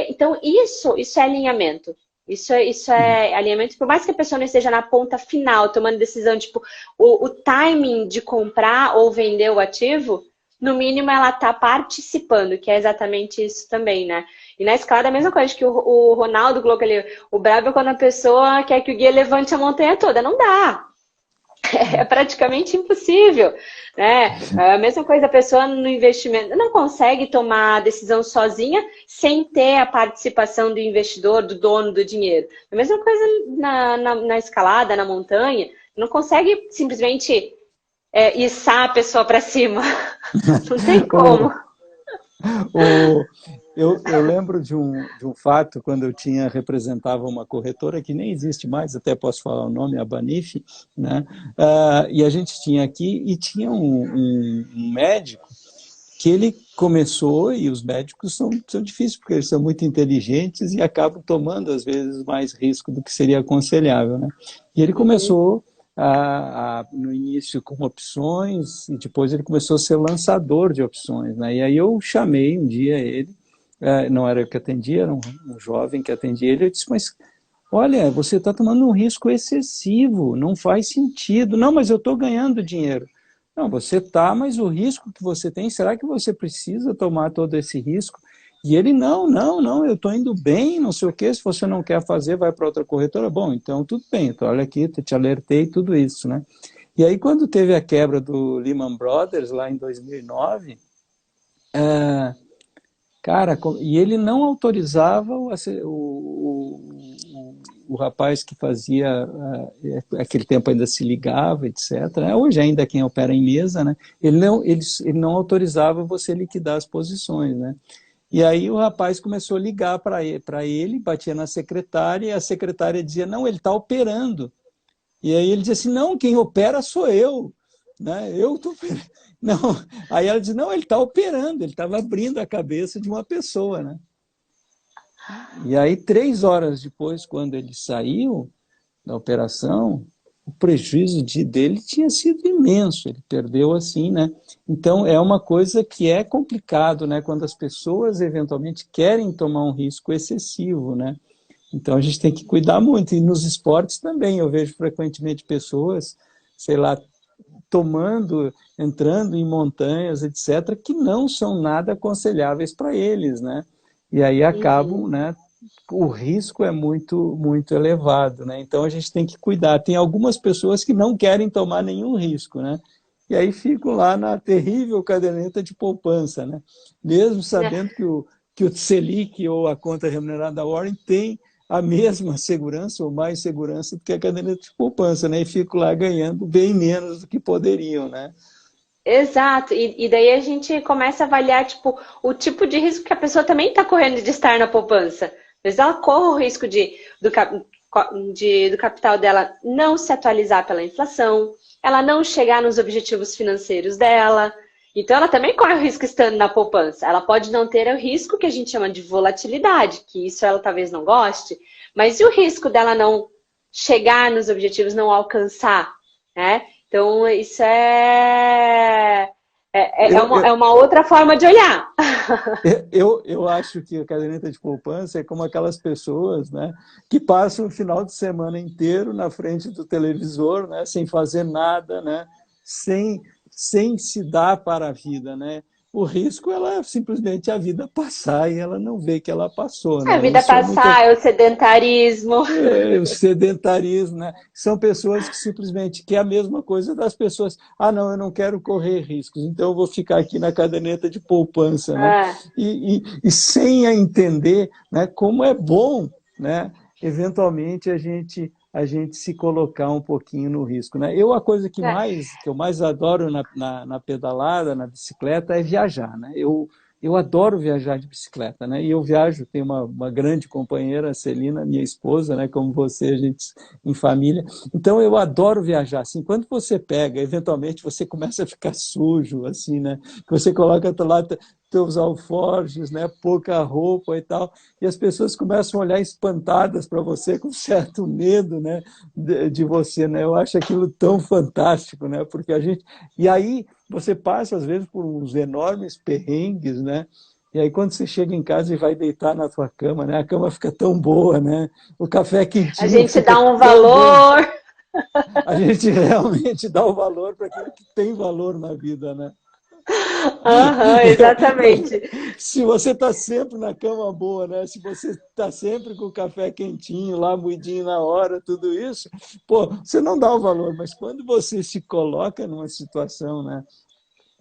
Então, isso é alinhamento. Isso é alinhamento, por mais que a pessoa não esteja na ponta final, tomando decisão, tipo, o timing de comprar ou vender o ativo, no mínimo ela está participando, que é exatamente isso também, né? E na escalada é a mesma coisa que o Ronaldo colocou ali, o brabo é quando a pessoa quer que o guia levante a montanha toda. Não dá. É praticamente impossível, né? A mesma coisa a pessoa no investimento não consegue tomar a decisão sozinha sem ter a participação do investidor, do dono do dinheiro. A mesma coisa na escalada, na montanha, não consegue simplesmente içar a pessoa para cima. Não tem como. Eu lembro de um fato quando eu representava uma corretora que nem existe mais, até posso falar o nome, a Banif, né? E a gente tinha aqui, e tinha um médico que ele começou, e os médicos são difíceis, porque eles são muito inteligentes e acabam tomando, às vezes, mais risco do que seria aconselhável, né? E ele começou no início com opções, e depois ele começou a ser lançador de opções, né? E aí eu chamei um dia ele, não era eu que atendia, era um jovem que atendia ele, eu disse, mas olha, você está tomando um risco excessivo, não faz sentido. Não, mas eu estou ganhando dinheiro. Não, você está, mas o risco que você tem, será que você precisa tomar todo esse risco? E ele, não, eu estou indo bem, não sei o quê, se você não quer fazer, vai para outra corretora. Bom, então tudo bem, então, olha aqui, te alertei, tudo isso, né? E aí quando teve a quebra do Lehman Brothers, lá em 2009, cara, e ele não autorizava o rapaz que fazia, aquele tempo ainda se ligava, etc. Hoje ainda quem opera em mesa, né? Ele não autorizava você liquidar as posições, né? E aí o rapaz começou a ligar para ele, batia na secretária, e a secretária dizia, não, ele está operando. E aí ele dizia assim, não, quem opera sou eu, né? Eu estou operando. Não. Aí ela dizia, não, ele está operando, ele estava abrindo a cabeça de uma pessoa, né? E aí, 3 horas depois, quando ele saiu da operação, o prejuízo dele tinha sido imenso, ele perdeu assim, né? Então, é uma coisa que é complicado, né? Quando as pessoas, eventualmente, querem tomar um risco excessivo, né? Então, a gente tem que cuidar muito. E nos esportes também, eu vejo frequentemente pessoas, sei lá, entrando em montanhas, etc., que não são nada aconselháveis para eles, né? E aí acabam, né? O risco é muito, muito elevado, né? Então a gente tem que cuidar. Tem algumas pessoas que não querem tomar nenhum risco, né? E aí ficam lá na terrível caderneta de poupança, né? Mesmo sabendo que o Selic ou a conta remunerada da Warren tem a mesma segurança ou mais segurança do que a caderneta de poupança, né? E fico lá ganhando bem menos do que poderiam, né? Exato, e daí a gente começa a avaliar tipo, o tipo de risco que a pessoa também está correndo de estar na poupança. Às vezes ela corre o risco do capital dela não se atualizar pela inflação, ela não chegar nos objetivos financeiros dela. Então ela também corre o risco estando na poupança. Ela pode não ter o risco que a gente chama de volatilidade, que isso ela talvez não goste, mas e o risco dela não chegar nos objetivos, não alcançar, né? Então, isso Eu, é uma outra forma de olhar. eu acho que a caderneta de poupança é como aquelas pessoas, né, que passam o final de semana inteiro na frente do televisor, né, sem fazer nada, né, sem se dar para a vida, né? O risco é simplesmente a vida passar e ela não vê que ela passou, A né? vida Isso é muito passar, é o sedentarismo. o sedentarismo, né? São pessoas que simplesmente querem a mesma coisa das pessoas. Ah, não, eu não quero correr riscos, então eu vou ficar aqui na caderneta de poupança, né? É, E sem entender, né, como é bom, né, eventualmente a gente se colocar um pouquinho no risco, né? A coisa é. que eu mais adoro na pedalada, na bicicleta, é viajar, né? Eu adoro viajar de bicicleta, né? E eu viajo, tenho uma grande companheira, a Celina, minha esposa, né? Como você, a gente em família. Então eu adoro viajar. Assim, quando você pega, eventualmente você começa a ficar sujo, assim, né? Que você coloca lá teus alforjes, né? Pouca roupa e tal, e as pessoas começam a olhar espantadas para você com certo medo, né? De você, né? Eu acho aquilo tão fantástico, né? Porque a gente e aí você passa, às vezes, por uns enormes perrengues, né? E aí, quando você chega em casa e vai deitar na tua cama, né? A cama fica tão boa, né? O café A quentinho gente fica dá um tão bom. valor. A gente realmente dá o valor para aquilo que tem valor na vida, né? Aham, exatamente. Se você está sempre na cama boa, né? Se você está sempre com o café quentinho, lá moidinho na hora, tudo isso, pô, você não dá o valor, mas quando você se coloca numa situação, né,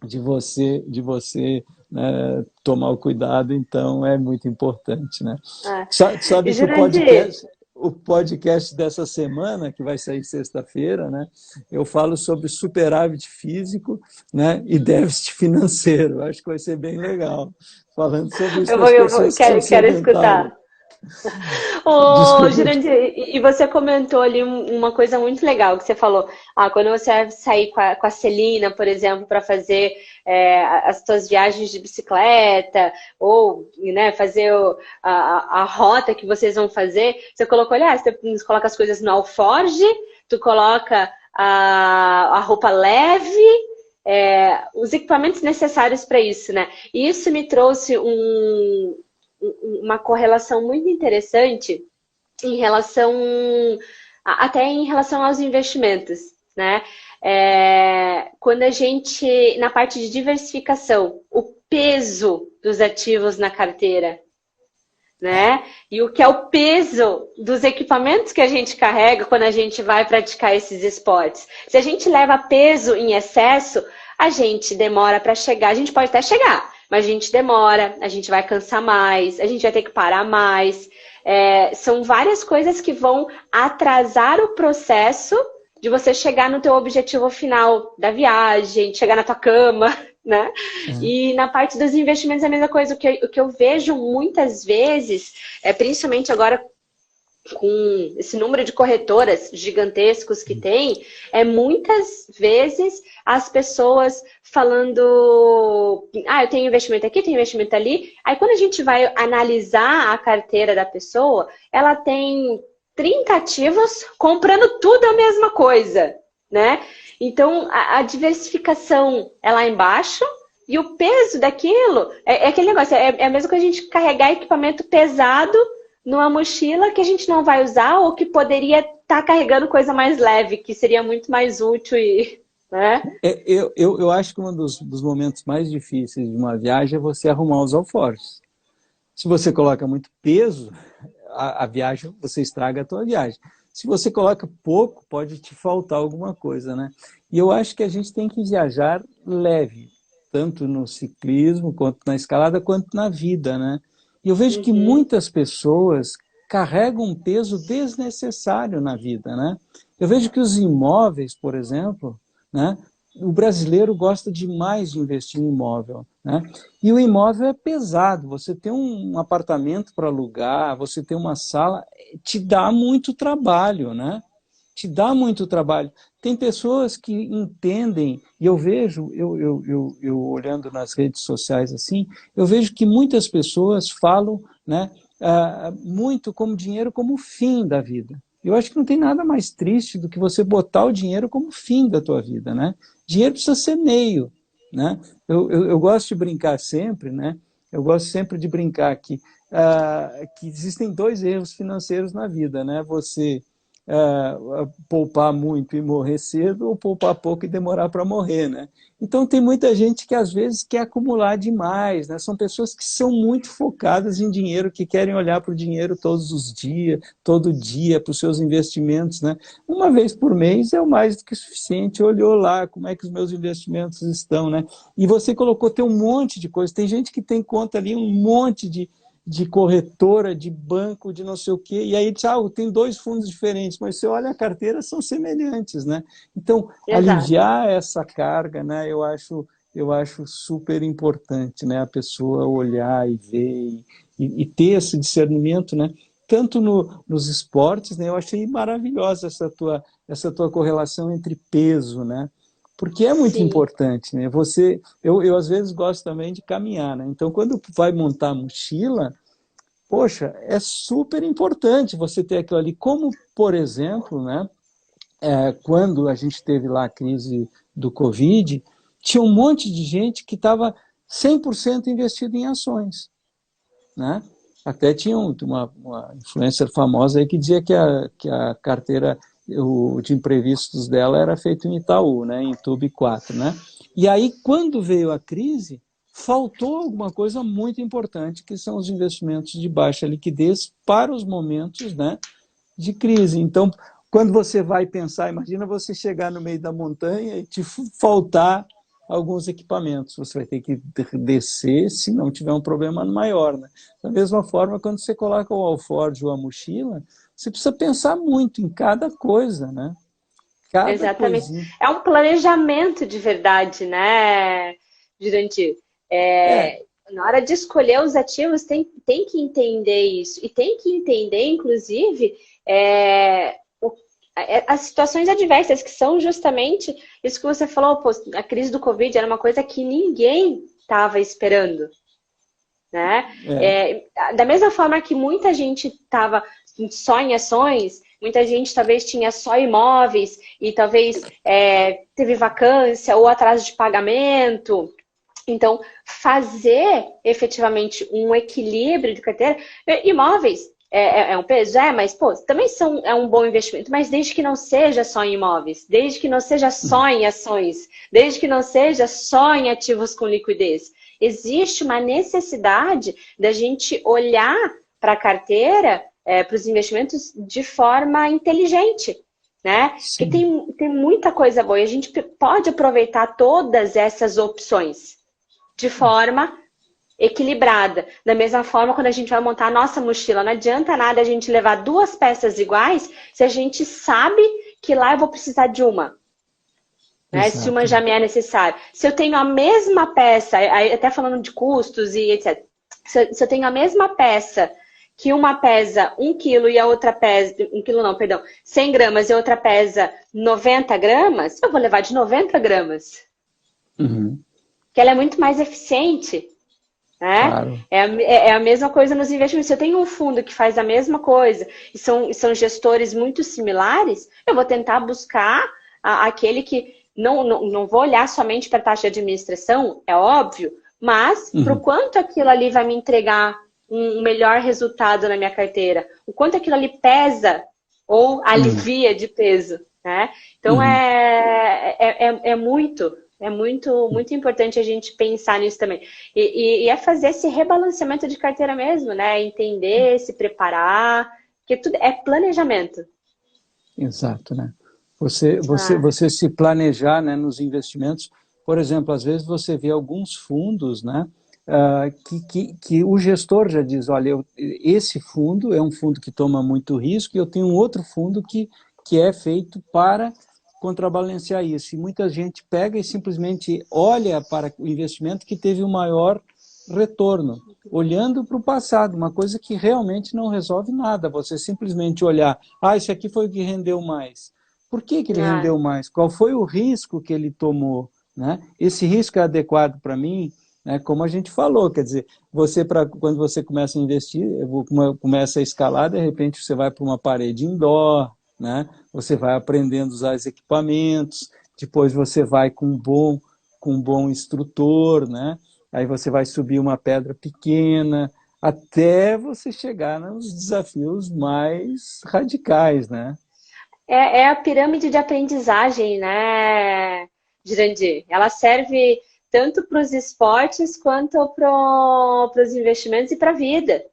de você né, tomar o cuidado, então é muito importante, né? É. E Sabe que Jurandir, o podcast dessa semana, que vai sair sexta-feira, né, eu falo sobre superávit físico, né, e déficit financeiro. Acho que vai ser bem legal. Falando sobre isso para as pessoas que são quero sedentárias. escutar. Ô, Desculpa. Jurandir, e você comentou ali uma coisa muito legal que você falou. Ah, quando você vai sair com a Celina, por exemplo, para fazer as suas viagens de bicicleta, ou né, fazer a rota que vocês vão fazer, você colocou, olha, você coloca as coisas no alforge, tu coloca a roupa leve, os equipamentos necessários para isso, né? E isso me trouxe uma correlação muito interessante em relação até em relação aos investimentos, né? Quando a gente na parte de diversificação, o peso dos ativos na carteira, né? E o que é o peso dos equipamentos que a gente carrega quando a gente vai praticar esses esportes. Se a gente leva peso em excesso, a gente demora para chegar. A gente pode até chegar, mas a gente demora, a gente vai cansar mais, a gente vai ter que parar mais. São várias coisas que vão atrasar o processo de você chegar no teu objetivo final da viagem, de chegar na tua cama, né? E na parte dos investimentos é a mesma coisa. O que eu vejo muitas vezes, principalmente agora com esse número de corretoras gigantescos que tem, muitas vezes as pessoas falando, eu tenho investimento aqui, tenho investimento ali. Aí quando a gente vai analisar a carteira da pessoa, ela tem 30 ativos comprando tudo a mesma coisa, né? Então a diversificação é lá embaixo e o peso daquilo é aquele negócio, é a mesma coisa a gente carregar equipamento pesado numa mochila que a gente não vai usar ou que poderia estar carregando coisa mais leve, que seria muito mais útil e, né? Eu acho que um dos momentos mais difíceis de uma viagem é você arrumar os alforjes. Se você coloca muito peso, a viagem, você estraga a tua viagem. Se você coloca pouco, pode te faltar alguma coisa, né? E eu acho que a gente tem que viajar leve, tanto no ciclismo, quanto na escalada, quanto na vida, né? E eu vejo que Uhum. muitas pessoas carregam um peso desnecessário na vida, né? Eu vejo que os imóveis, por exemplo, né, o brasileiro gosta demais de investir em imóvel, né? E o imóvel é pesado, você tem um apartamento para alugar, você tem uma sala, te dá muito trabalho, né? Te dá muito trabalho. Tem pessoas que entendem, e eu vejo, eu olhando nas redes sociais assim, eu vejo que muitas pessoas falam, né, muito como dinheiro como o fim da vida. Eu acho que não tem nada mais triste do que você botar o dinheiro como fim da tua vida, né? Dinheiro precisa ser meio, né? Eu gosto de brincar sempre, né? Eu gosto sempre de brincar que existem dois erros financeiros na vida, né? Você poupar muito e morrer cedo, ou poupar pouco e demorar para morrer, né? Então tem muita gente que às vezes quer acumular demais, né? São pessoas que são muito focadas em dinheiro, que querem olhar para o dinheiro todos os dias, todo dia, para os seus investimentos, né? Uma vez por mês é o mais do que suficiente. Olhou lá como é que os meus investimentos estão, né? E você colocou, tem um monte de coisa. Tem gente que tem conta ali, um monte de corretora, de banco, de não sei o quê, e aí diz, tem dois fundos diferentes, mas você olha a carteira, são semelhantes, né? Então, Exato. aliviar essa carga, né, eu acho super importante, né, a pessoa olhar e ver e ter esse discernimento, né? Tanto nos esportes, né, eu achei maravilhosa essa tua correlação entre peso, né? Porque é muito Sim. importante, né? Eu às vezes gosto também de caminhar, né? Então, quando vai montar a mochila, poxa, é super importante você ter aquilo ali. Como, por exemplo, né? Quando a gente teve lá a crise do Covid, tinha um monte de gente que estava 100% investido em ações, né? Até tinha uma influencer famosa aí que dizia que a carteira de imprevistos dela era feita em Itaú, né? Em Tube 4, né? E aí, quando veio a crise, faltou alguma coisa muito importante, que são os investimentos de baixa liquidez para os momentos, né, de crise. Então, quando você vai pensar, imagina você chegar no meio da montanha e te faltar alguns equipamentos. Você vai ter que descer se não tiver um problema maior, né? Da mesma forma, quando você coloca o alforje ou a mochila, você precisa pensar muito em cada coisa, né? Cada Exatamente. coisinha. É um planejamento de verdade, né, Jurandir? É, Na hora de escolher os ativos, tem que entender isso. E tem que entender, inclusive, as situações adversas, que são justamente isso que você falou, pô, a crise do Covid era uma coisa que ninguém estava esperando, né? é. Da mesma forma que muita gente estava só em ações, muita gente talvez tinha só imóveis e talvez teve vacância ou atraso de pagamento. Então, fazer efetivamente um equilíbrio de carteira, imóveis é um peso, mas pô, também é um bom investimento, mas desde que não seja só em imóveis, desde que não seja só em ações, desde que não seja só em ativos com liquidez. Existe uma necessidade da gente olhar para a carteira, para os investimentos de forma inteligente, né? Porque Sim. tem muita coisa boa e a gente pode aproveitar todas essas opções de forma equilibrada. Da mesma forma, quando a gente vai montar a nossa mochila, não adianta nada a gente levar duas peças iguais se a gente sabe que lá eu vou precisar de uma. Né? Se uma Exato. já me é necessária. Se eu tenho a mesma peça, até falando de custos e etc. Se eu tenho a mesma peça, que uma pesa 1 quilo e a outra pesa, 1 quilo não, perdão, 100 gramas e a outra pesa 90 gramas, eu vou levar de 90 gramas. Uhum. Que ela é muito mais eficiente. Né? Claro. É a mesma coisa nos investimentos. Se eu tenho um fundo que faz a mesma coisa e são gestores muito similares, eu vou tentar buscar aquele que não vou olhar somente para a taxa de administração, é óbvio, mas para o Uhum. quanto aquilo ali vai me entregar um melhor resultado na minha carteira, o quanto aquilo ali pesa ou Uhum. alivia de peso. Né? Então Uhum. muito importante a gente pensar nisso também. E é fazer esse rebalanceamento de carteira mesmo, né? Entender, se preparar, porque tudo é planejamento. Exato, né? Ah, Você se planejar, né, nos investimentos. Por exemplo, às vezes você vê alguns fundos, né? que o gestor já diz, olha, esse fundo é um fundo que toma muito risco e eu tenho um outro fundo que é feito para contrabalancear isso. E muita gente pega e simplesmente olha para o investimento que teve o maior retorno, olhando para o passado, uma coisa que realmente não resolve nada. Você simplesmente olhar, isso aqui foi o que rendeu mais. Por que ele rendeu mais? Qual foi o risco que ele tomou? Né? Esse risco é adequado para mim? Né? Como a gente falou, quer dizer, quando você começa a investir, começa a escalar, de repente você vai para uma parede indoor, né? Você vai aprendendo a usar os equipamentos, depois você vai com um bom instrutor, né? Aí você vai subir uma pedra pequena, até você chegar nos desafios mais radicais, né? É a pirâmide de aprendizagem, né, Jurandir? Ela serve tanto para os esportes quanto para os investimentos e para a vida.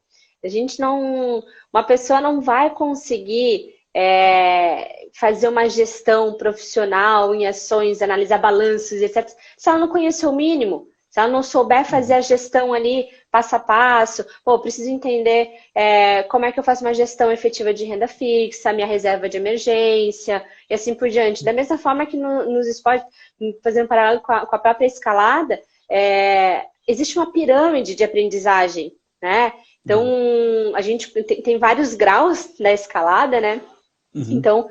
A gente não, uma pessoa não vai conseguir fazer uma gestão profissional em ações, analisar balanços, etc., se ela não conhecer o mínimo. Se ela não souber fazer a gestão ali, passo a passo, preciso entender como é que eu faço uma gestão efetiva de renda fixa, minha reserva de emergência, e assim por diante. Da mesma forma que nos esportes, fazendo um paralelo com a própria escalada, existe uma pirâmide de aprendizagem, né? Então, a gente tem vários graus da escalada, né? Uhum. Então,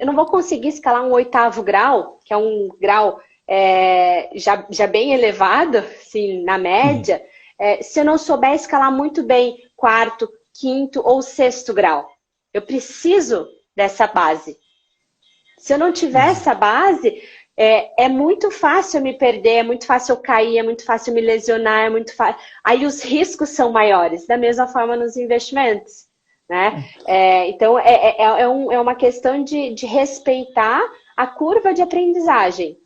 eu não vou conseguir escalar um 8º grau, que é um grau já bem elevado, assim, na média, se eu não souber escalar muito bem 4º, 5º ou 6º grau. Eu preciso dessa base. Se eu não tiver essa base, é muito fácil eu me perder, é muito fácil eu cair, é muito fácil eu me lesionar, é muito fácil. Aí os riscos são maiores, da mesma forma nos investimentos. Né? Então, é uma questão de respeitar a curva de aprendizagem.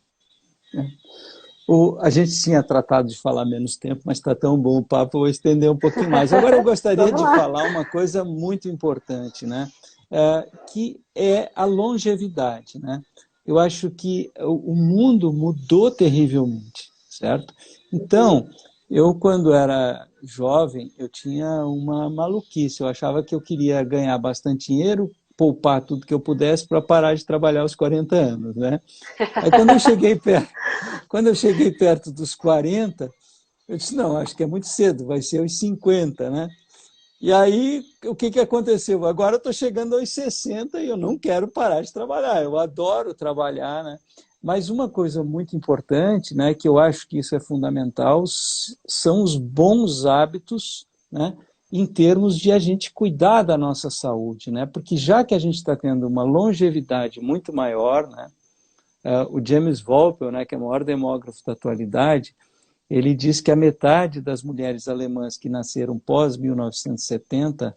A gente tinha tratado de falar menos tempo, mas está tão bom o papo, eu vou estender um pouquinho mais. Agora eu gostaria de falar uma coisa muito importante, né? Que é a longevidade. Né? Eu acho que o mundo mudou terrivelmente, certo? Então, eu quando era jovem, eu tinha uma maluquice, eu achava que eu queria ganhar bastante dinheiro, poupar tudo que eu pudesse para parar de trabalhar aos 40 anos, né? Aí quando eu cheguei perto dos 40, eu disse, não, acho que é muito cedo, vai ser aos 50, né? E aí, o que aconteceu? Agora eu estou chegando aos 60 e eu não quero parar de trabalhar, eu adoro trabalhar, né? Mas uma coisa muito importante, né, que eu acho que isso é fundamental, são os bons hábitos, né, em termos de a gente cuidar da nossa saúde, né? Porque já que a gente está tendo uma longevidade muito maior, né, o James Volpel, né, que é o maior demógrafo da atualidade, ele diz que a metade das mulheres alemãs que nasceram pós-1970,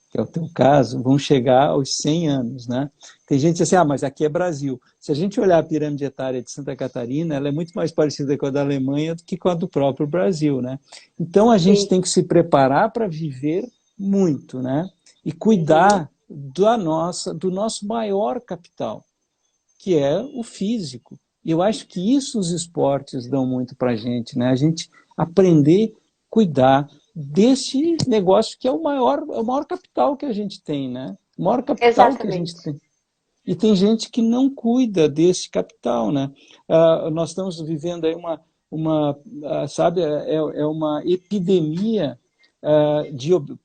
que é o teu caso, vão chegar aos 100 anos. Né? Tem gente que diz assim, mas aqui é Brasil. Se a gente olhar a pirâmide etária de Santa Catarina, ela é muito mais parecida com a da Alemanha do que com a do próprio Brasil. Né? Então, a gente tem que se preparar para viver muito, né? E cuidar do nosso maior capital, que é o físico. E eu acho que isso os esportes dão muito para a gente, né? A gente aprender a cuidar desse negócio que é o maior capital que a gente tem, né? O maior capital que a gente tem. E tem gente que não cuida desse capital, né? Nós estamos vivendo aí uma epidemia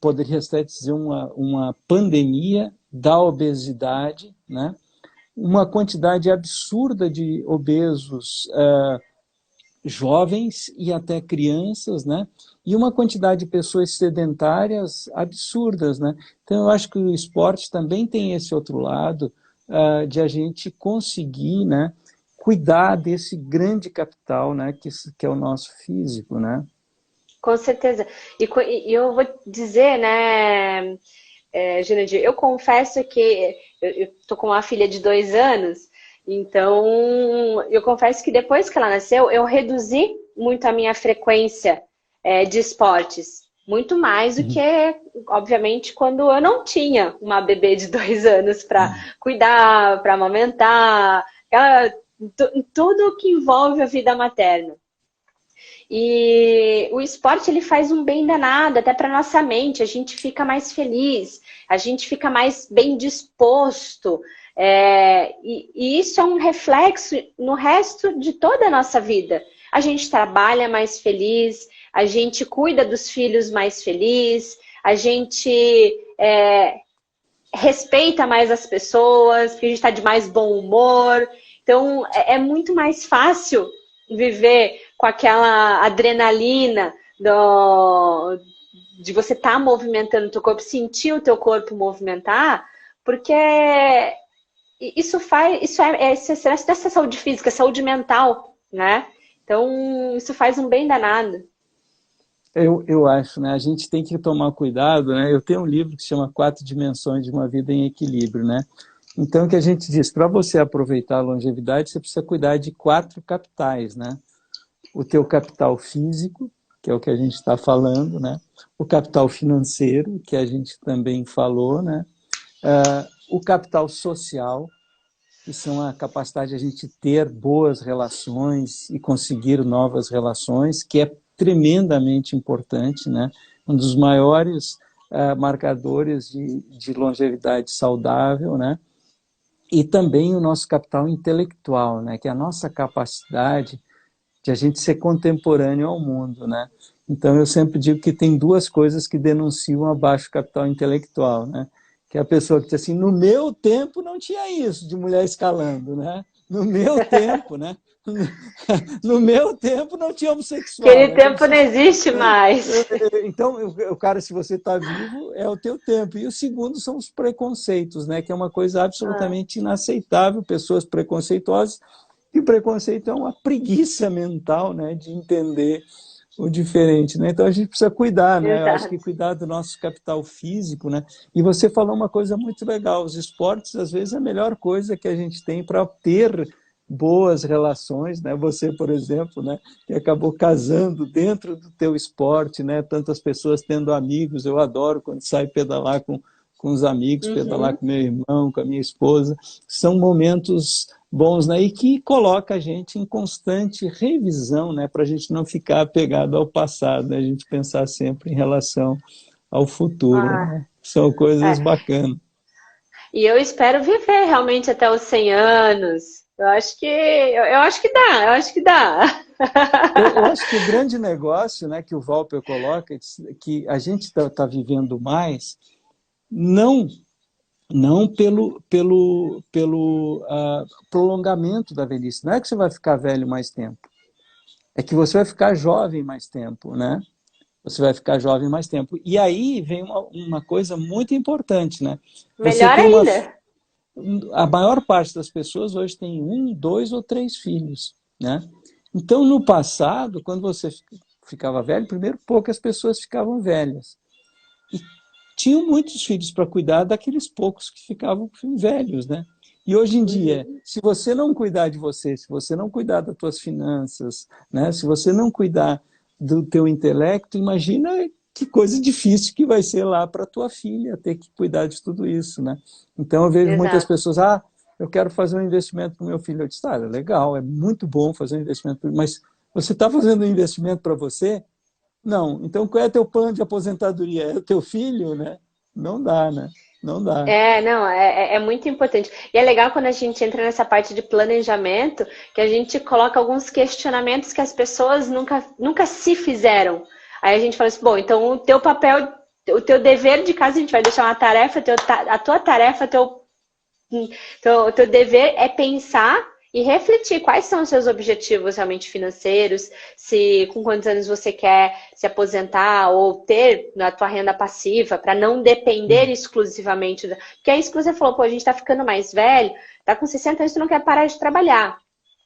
poderia até dizer uma pandemia da obesidade, né? Uma quantidade absurda de obesos jovens e até crianças, né? E uma quantidade de pessoas sedentárias absurdas, né? Então, eu acho que o esporte também tem esse outro lado de a gente conseguir, né, cuidar desse grande capital, né, que é o nosso físico, né? Com certeza. E eu vou dizer, né, Jurandir, eu confesso que eu tô com uma filha de 2 anos, então eu confesso que depois que ela nasceu, eu reduzi muito a minha frequência de esportes. Muito mais do que, obviamente, quando eu não tinha uma bebê de 2 anos para cuidar, para amamentar, tudo que envolve a vida materna. E o esporte, ele faz um bem danado, até para nossa mente, a gente fica mais feliz, a gente fica mais bem disposto, e isso é um reflexo no resto de toda a nossa vida. A gente trabalha mais feliz, a gente cuida dos filhos mais feliz, a gente respeita mais as pessoas, porque a gente está de mais bom humor. Então, é muito mais fácil viver com aquela adrenalina de você estar movimentando o teu corpo, sentir o teu corpo movimentar, porque isso é dessa saúde física, saúde mental, né? Então, isso faz um bem danado. Eu acho, né? A gente tem que tomar cuidado, né? Eu tenho um livro que se chama 4 Dimensões de uma Vida em Equilíbrio, né? Então, o que a gente diz, para você aproveitar a longevidade, você precisa cuidar de 4 capitais, né? O teu capital físico, que é o que a gente está falando, né? O capital financeiro, que a gente também falou, né? O capital social, que são a capacidade de a gente ter boas relações e conseguir novas relações, que é tremendamente importante, né? Um dos maiores marcadores de longevidade saudável, né? E também o nosso capital intelectual, né? Que é a nossa capacidade de a gente ser contemporâneo ao mundo, né? Então, eu sempre digo que tem 2 coisas que denunciam abaixo capital intelectual, né? Que é a pessoa que diz assim, no meu tempo não tinha isso de mulher escalando, né? No meu tempo, né? No meu tempo não tinha homossexual. Aquele tempo não existe mais. Então, o cara, se você está vivo, é o teu tempo. E o segundo são os preconceitos, né? Que é uma coisa absolutamente inaceitável, pessoas preconceituosas. E o preconceito é uma preguiça mental, né? De entender o diferente, né? Então a gente precisa cuidar, né? Eu acho que cuidar do nosso capital físico, né? E você falou uma coisa muito legal, os esportes às vezes é a melhor coisa que a gente tem para ter boas relações, né? Você, por exemplo, né, que acabou casando dentro do teu esporte, né? Tantas pessoas tendo amigos, eu adoro quando saio pedalar com os amigos, pedalar com meu irmão, com a minha esposa, são momentos bons, né? E que coloca a gente em constante revisão, né? Para a gente não ficar apegado ao passado, né? A gente pensar sempre em relação ao futuro, né? São coisas bacanas. E eu espero viver realmente até os 100 anos. Eu acho que dá. Eu acho que o grande negócio, né, que o Walper coloca, é que a gente está vivendo mais, não pelo prolongamento da velhice. Não é que você vai ficar velho mais tempo, é que você vai ficar jovem mais tempo, né? Você vai ficar jovem mais tempo. E aí vem uma coisa muito importante, né? Você Melhor tem ainda. A maior parte das pessoas hoje tem 1, 2 ou 3 filhos, né? Então, no passado, quando você ficava velho, primeiro, poucas pessoas ficavam velhas. E tinham muitos filhos para cuidar daqueles poucos que ficavam velhos, né? E hoje em dia, se você não cuidar de você, se você não cuidar das tuas finanças, né? Se você não cuidar do teu intelecto, imagina que coisa difícil que vai ser lá para tua filha ter que cuidar de tudo isso, né? Então eu vejo muitas pessoas, eu quero fazer um investimento para o meu filho. Eu disse, é legal, é muito bom fazer um investimento, mas você está fazendo um investimento para você? Não. Então qual é teu plano de aposentadoria? É o teu filho, né? Não dá, né? Não dá. É muito importante. E é legal quando a gente entra nessa parte de planejamento, que a gente coloca alguns questionamentos que as pessoas nunca se fizeram. Aí a gente fala assim, bom, então o teu papel, o teu dever de casa, a gente vai deixar uma tarefa, a tua tarefa, teu dever é pensar e refletir quais são os seus objetivos realmente financeiros, se com quantos anos você quer se aposentar ou ter na tua renda passiva, para não depender exclusivamente. Porque é isso que você falou, a gente está ficando mais velho, tá com 60 anos, tu não quer parar de trabalhar.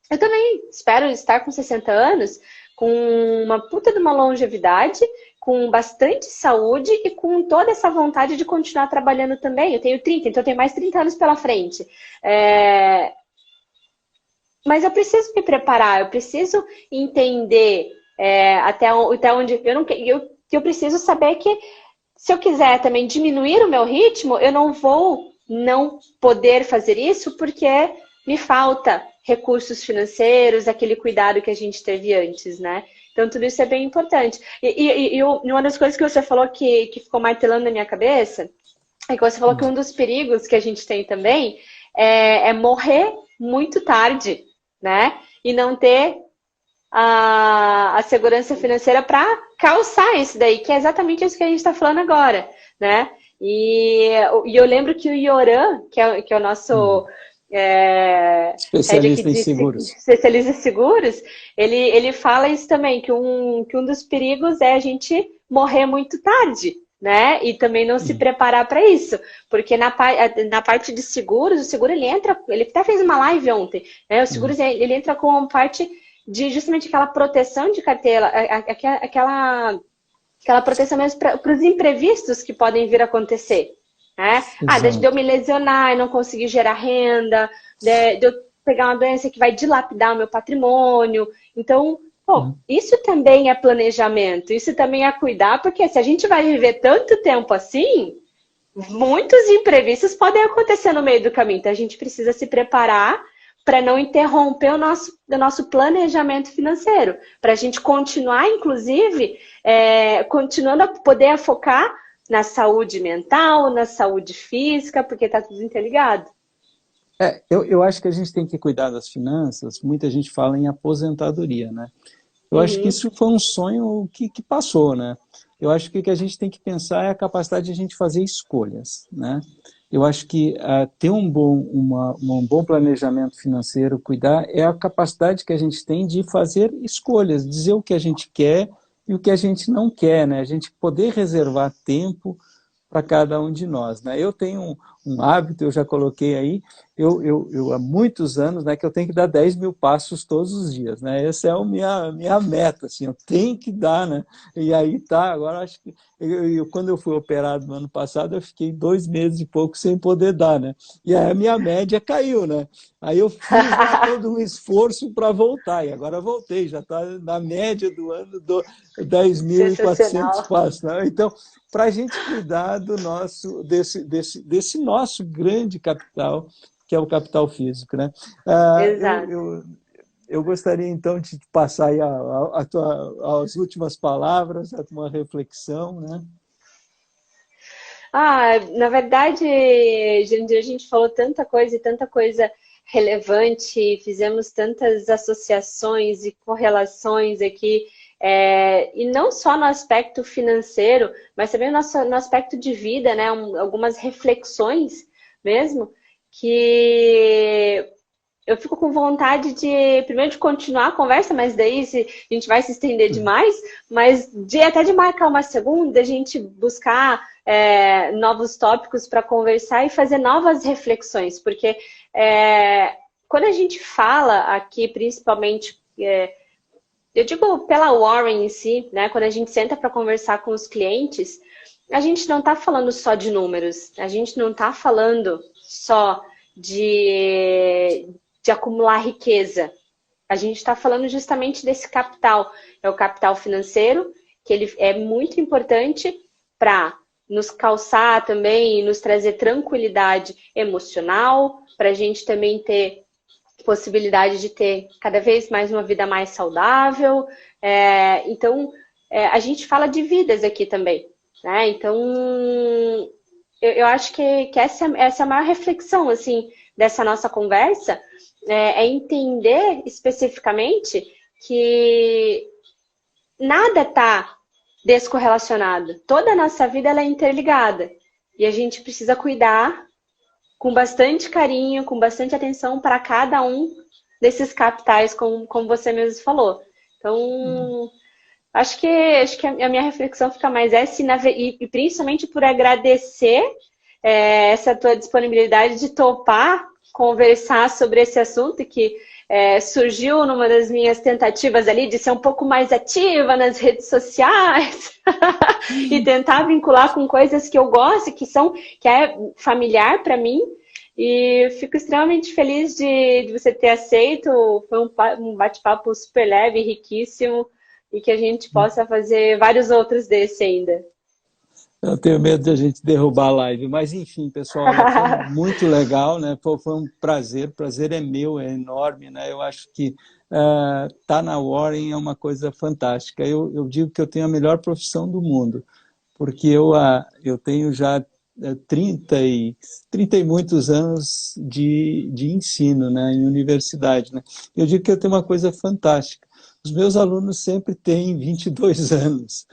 Eu também espero estar com 60 anos com uma puta de uma longevidade, com bastante saúde e com toda essa vontade de continuar trabalhando também. Eu tenho 30, então eu tenho mais 30 anos pela frente. Mas eu preciso me preparar, eu preciso entender até onde... Eu preciso saber que se eu quiser também diminuir o meu ritmo, eu não vou não poder fazer isso porque me falta recursos financeiros, aquele cuidado que a gente teve antes, né? Então, Então, tudo isso é bem importante. E uma das coisas que você falou que ficou martelando na minha cabeça é que você falou que um dos perigos que a gente tem também é morrer muito tarde, né? E não ter a segurança financeira para calçar isso daí, que é exatamente isso que a gente está falando agora, né? E eu lembro que o Ioran, que é o nosso especialista em seguros, especialista em seguros, ele fala isso também, que um dos perigos é a gente morrer muito tarde, né? E também não se preparar para isso, porque na parte de seguros, o seguro ele até fez uma live ontem, né? O seguro ele entra com parte de justamente aquela proteção de carteira, aquela proteção mesmo para os imprevistos que podem vir a acontecer. Né? De eu me lesionar e não conseguir gerar renda, de eu pegar uma doença que vai dilapidar o meu patrimônio. Então, isso também é planejamento, isso também é cuidar, porque se a gente vai viver tanto tempo assim, muitos imprevistos podem acontecer no meio do caminho. Então, a gente precisa se preparar para não interromper o nosso planejamento financeiro, para a gente continuar, inclusive, continuando a poder focar na saúde mental, na saúde física, porque está tudo interligado. Eu acho que a gente tem que cuidar das finanças, muita gente fala em aposentadoria, né? Eu acho que isso foi um sonho que passou, né? Eu acho que o que a gente tem que pensar é a capacidade de a gente fazer escolhas, né? Eu acho que ter um bom planejamento financeiro, cuidar, é a capacidade que a gente tem de fazer escolhas, dizer o que a gente quer e o que a gente não quer, né? A gente poder reservar tempo para cada um de nós, né? Eu tenho um hábito, eu já coloquei aí, eu há muitos anos, né, que eu tenho que dar 10 mil passos todos os dias, né? Essa é a minha meta, assim, eu tenho que dar, né? E aí tá, agora acho que quando eu fui operado no ano passado, eu fiquei 2 meses e pouco sem poder dar, né? E aí a minha média caiu, né? Aí eu fiz lá todo um esforço para voltar, e agora voltei, já está na média do ano do 10.400 passos, né? Então, para a gente cuidar desse nosso grande capital, que é o capital físico, né? Exato. Eu gostaria, então, de passar aí as últimas palavras, a tua reflexão, né? Na verdade, Jandir, a gente falou tanta coisa relevante, fizemos tantas associações e correlações aqui, e não só no aspecto financeiro, mas também no aspecto de vida, né? Algumas reflexões mesmo, que eu fico com vontade primeiro de continuar a conversa, mas daí a gente vai se estender demais, mas até de marcar uma segunda, a gente buscar novos tópicos para conversar e fazer novas reflexões, porque quando a gente fala aqui, principalmente, eu digo pela Warren em si, né, quando a gente senta para conversar com os clientes, a gente não está falando só de números, a gente não está falando só de acumular riqueza. A gente está falando justamente desse capital. É o capital financeiro, que ele é muito importante para nos calçar também e nos trazer tranquilidade emocional, para a gente também ter possibilidade de ter cada vez mais uma vida mais saudável. Então, a gente fala de vidas aqui também, né? Então, eu acho que essa é a maior reflexão, assim, dessa nossa conversa, é entender especificamente que nada está descorrelacionado. Toda a nossa vida ela é interligada. E a gente precisa cuidar com bastante carinho, com bastante atenção para cada um desses capitais, como você mesmo falou. Então, acho que a minha reflexão fica mais essa, e principalmente por agradecer essa tua disponibilidade de topar conversar sobre esse assunto que surgiu numa das minhas tentativas ali de ser um pouco mais ativa nas redes sociais e tentar vincular com coisas que eu gosto, que é familiar para mim. E fico extremamente feliz de você ter aceito. Foi um bate-papo super leve, riquíssimo, e que a gente possa fazer vários outros desse ainda. Eu tenho medo de a gente derrubar a live. Mas, enfim, pessoal, olha, foi muito legal, né? Foi um prazer. O prazer é meu, é enorme, né? Eu acho que tá na Warren é uma coisa fantástica. Eu digo que eu tenho a melhor profissão do mundo, porque eu tenho já 30 e muitos anos de ensino, né, em universidade, né? Eu digo que eu tenho uma coisa fantástica. Os meus alunos sempre têm 22 anos.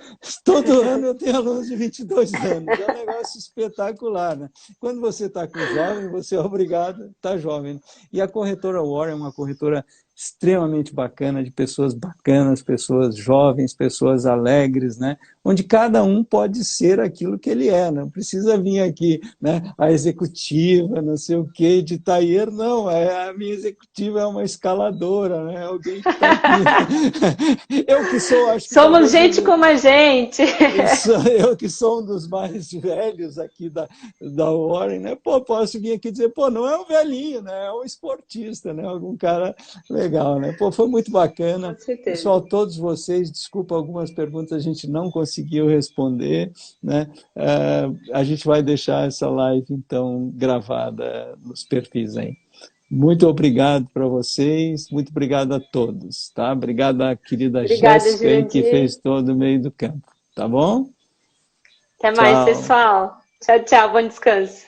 Todo ano eu tenho alunos de 22 anos. É um negócio espetacular, né? Quando você está com jovem, você é obrigado a estar jovem. E a corretora Warren é uma corretora extremamente bacana, de pessoas bacanas, pessoas jovens, pessoas alegres, né? Onde cada um pode ser aquilo que ele é, não precisa vir aqui, né? A executiva, não sei o quê, de Taier, não, a minha executiva é uma escaladora, né? Alguém que está aqui. Eu que sou, acho que Somos talvez... gente como a gente. Eu que sou um dos mais velhos aqui da Warren, né? Pô, posso vir aqui dizer, pô, não é um velhinho, né? É um esportista, né? Algum cara legal, né? Pô, foi muito bacana. Com certeza. Pessoal, todos vocês, desculpa, algumas perguntas a gente não conseguiu responder, né? A gente vai deixar essa live, então, gravada nos perfis aí. Muito obrigado para vocês, muito obrigado a todos, tá? Obrigado à querida Obrigada, Jéssica aí, que Jurandir. fez todo o meio do campo, tá bom? Até mais, Tchau. pessoal. Tchau, tchau. Bom descanso.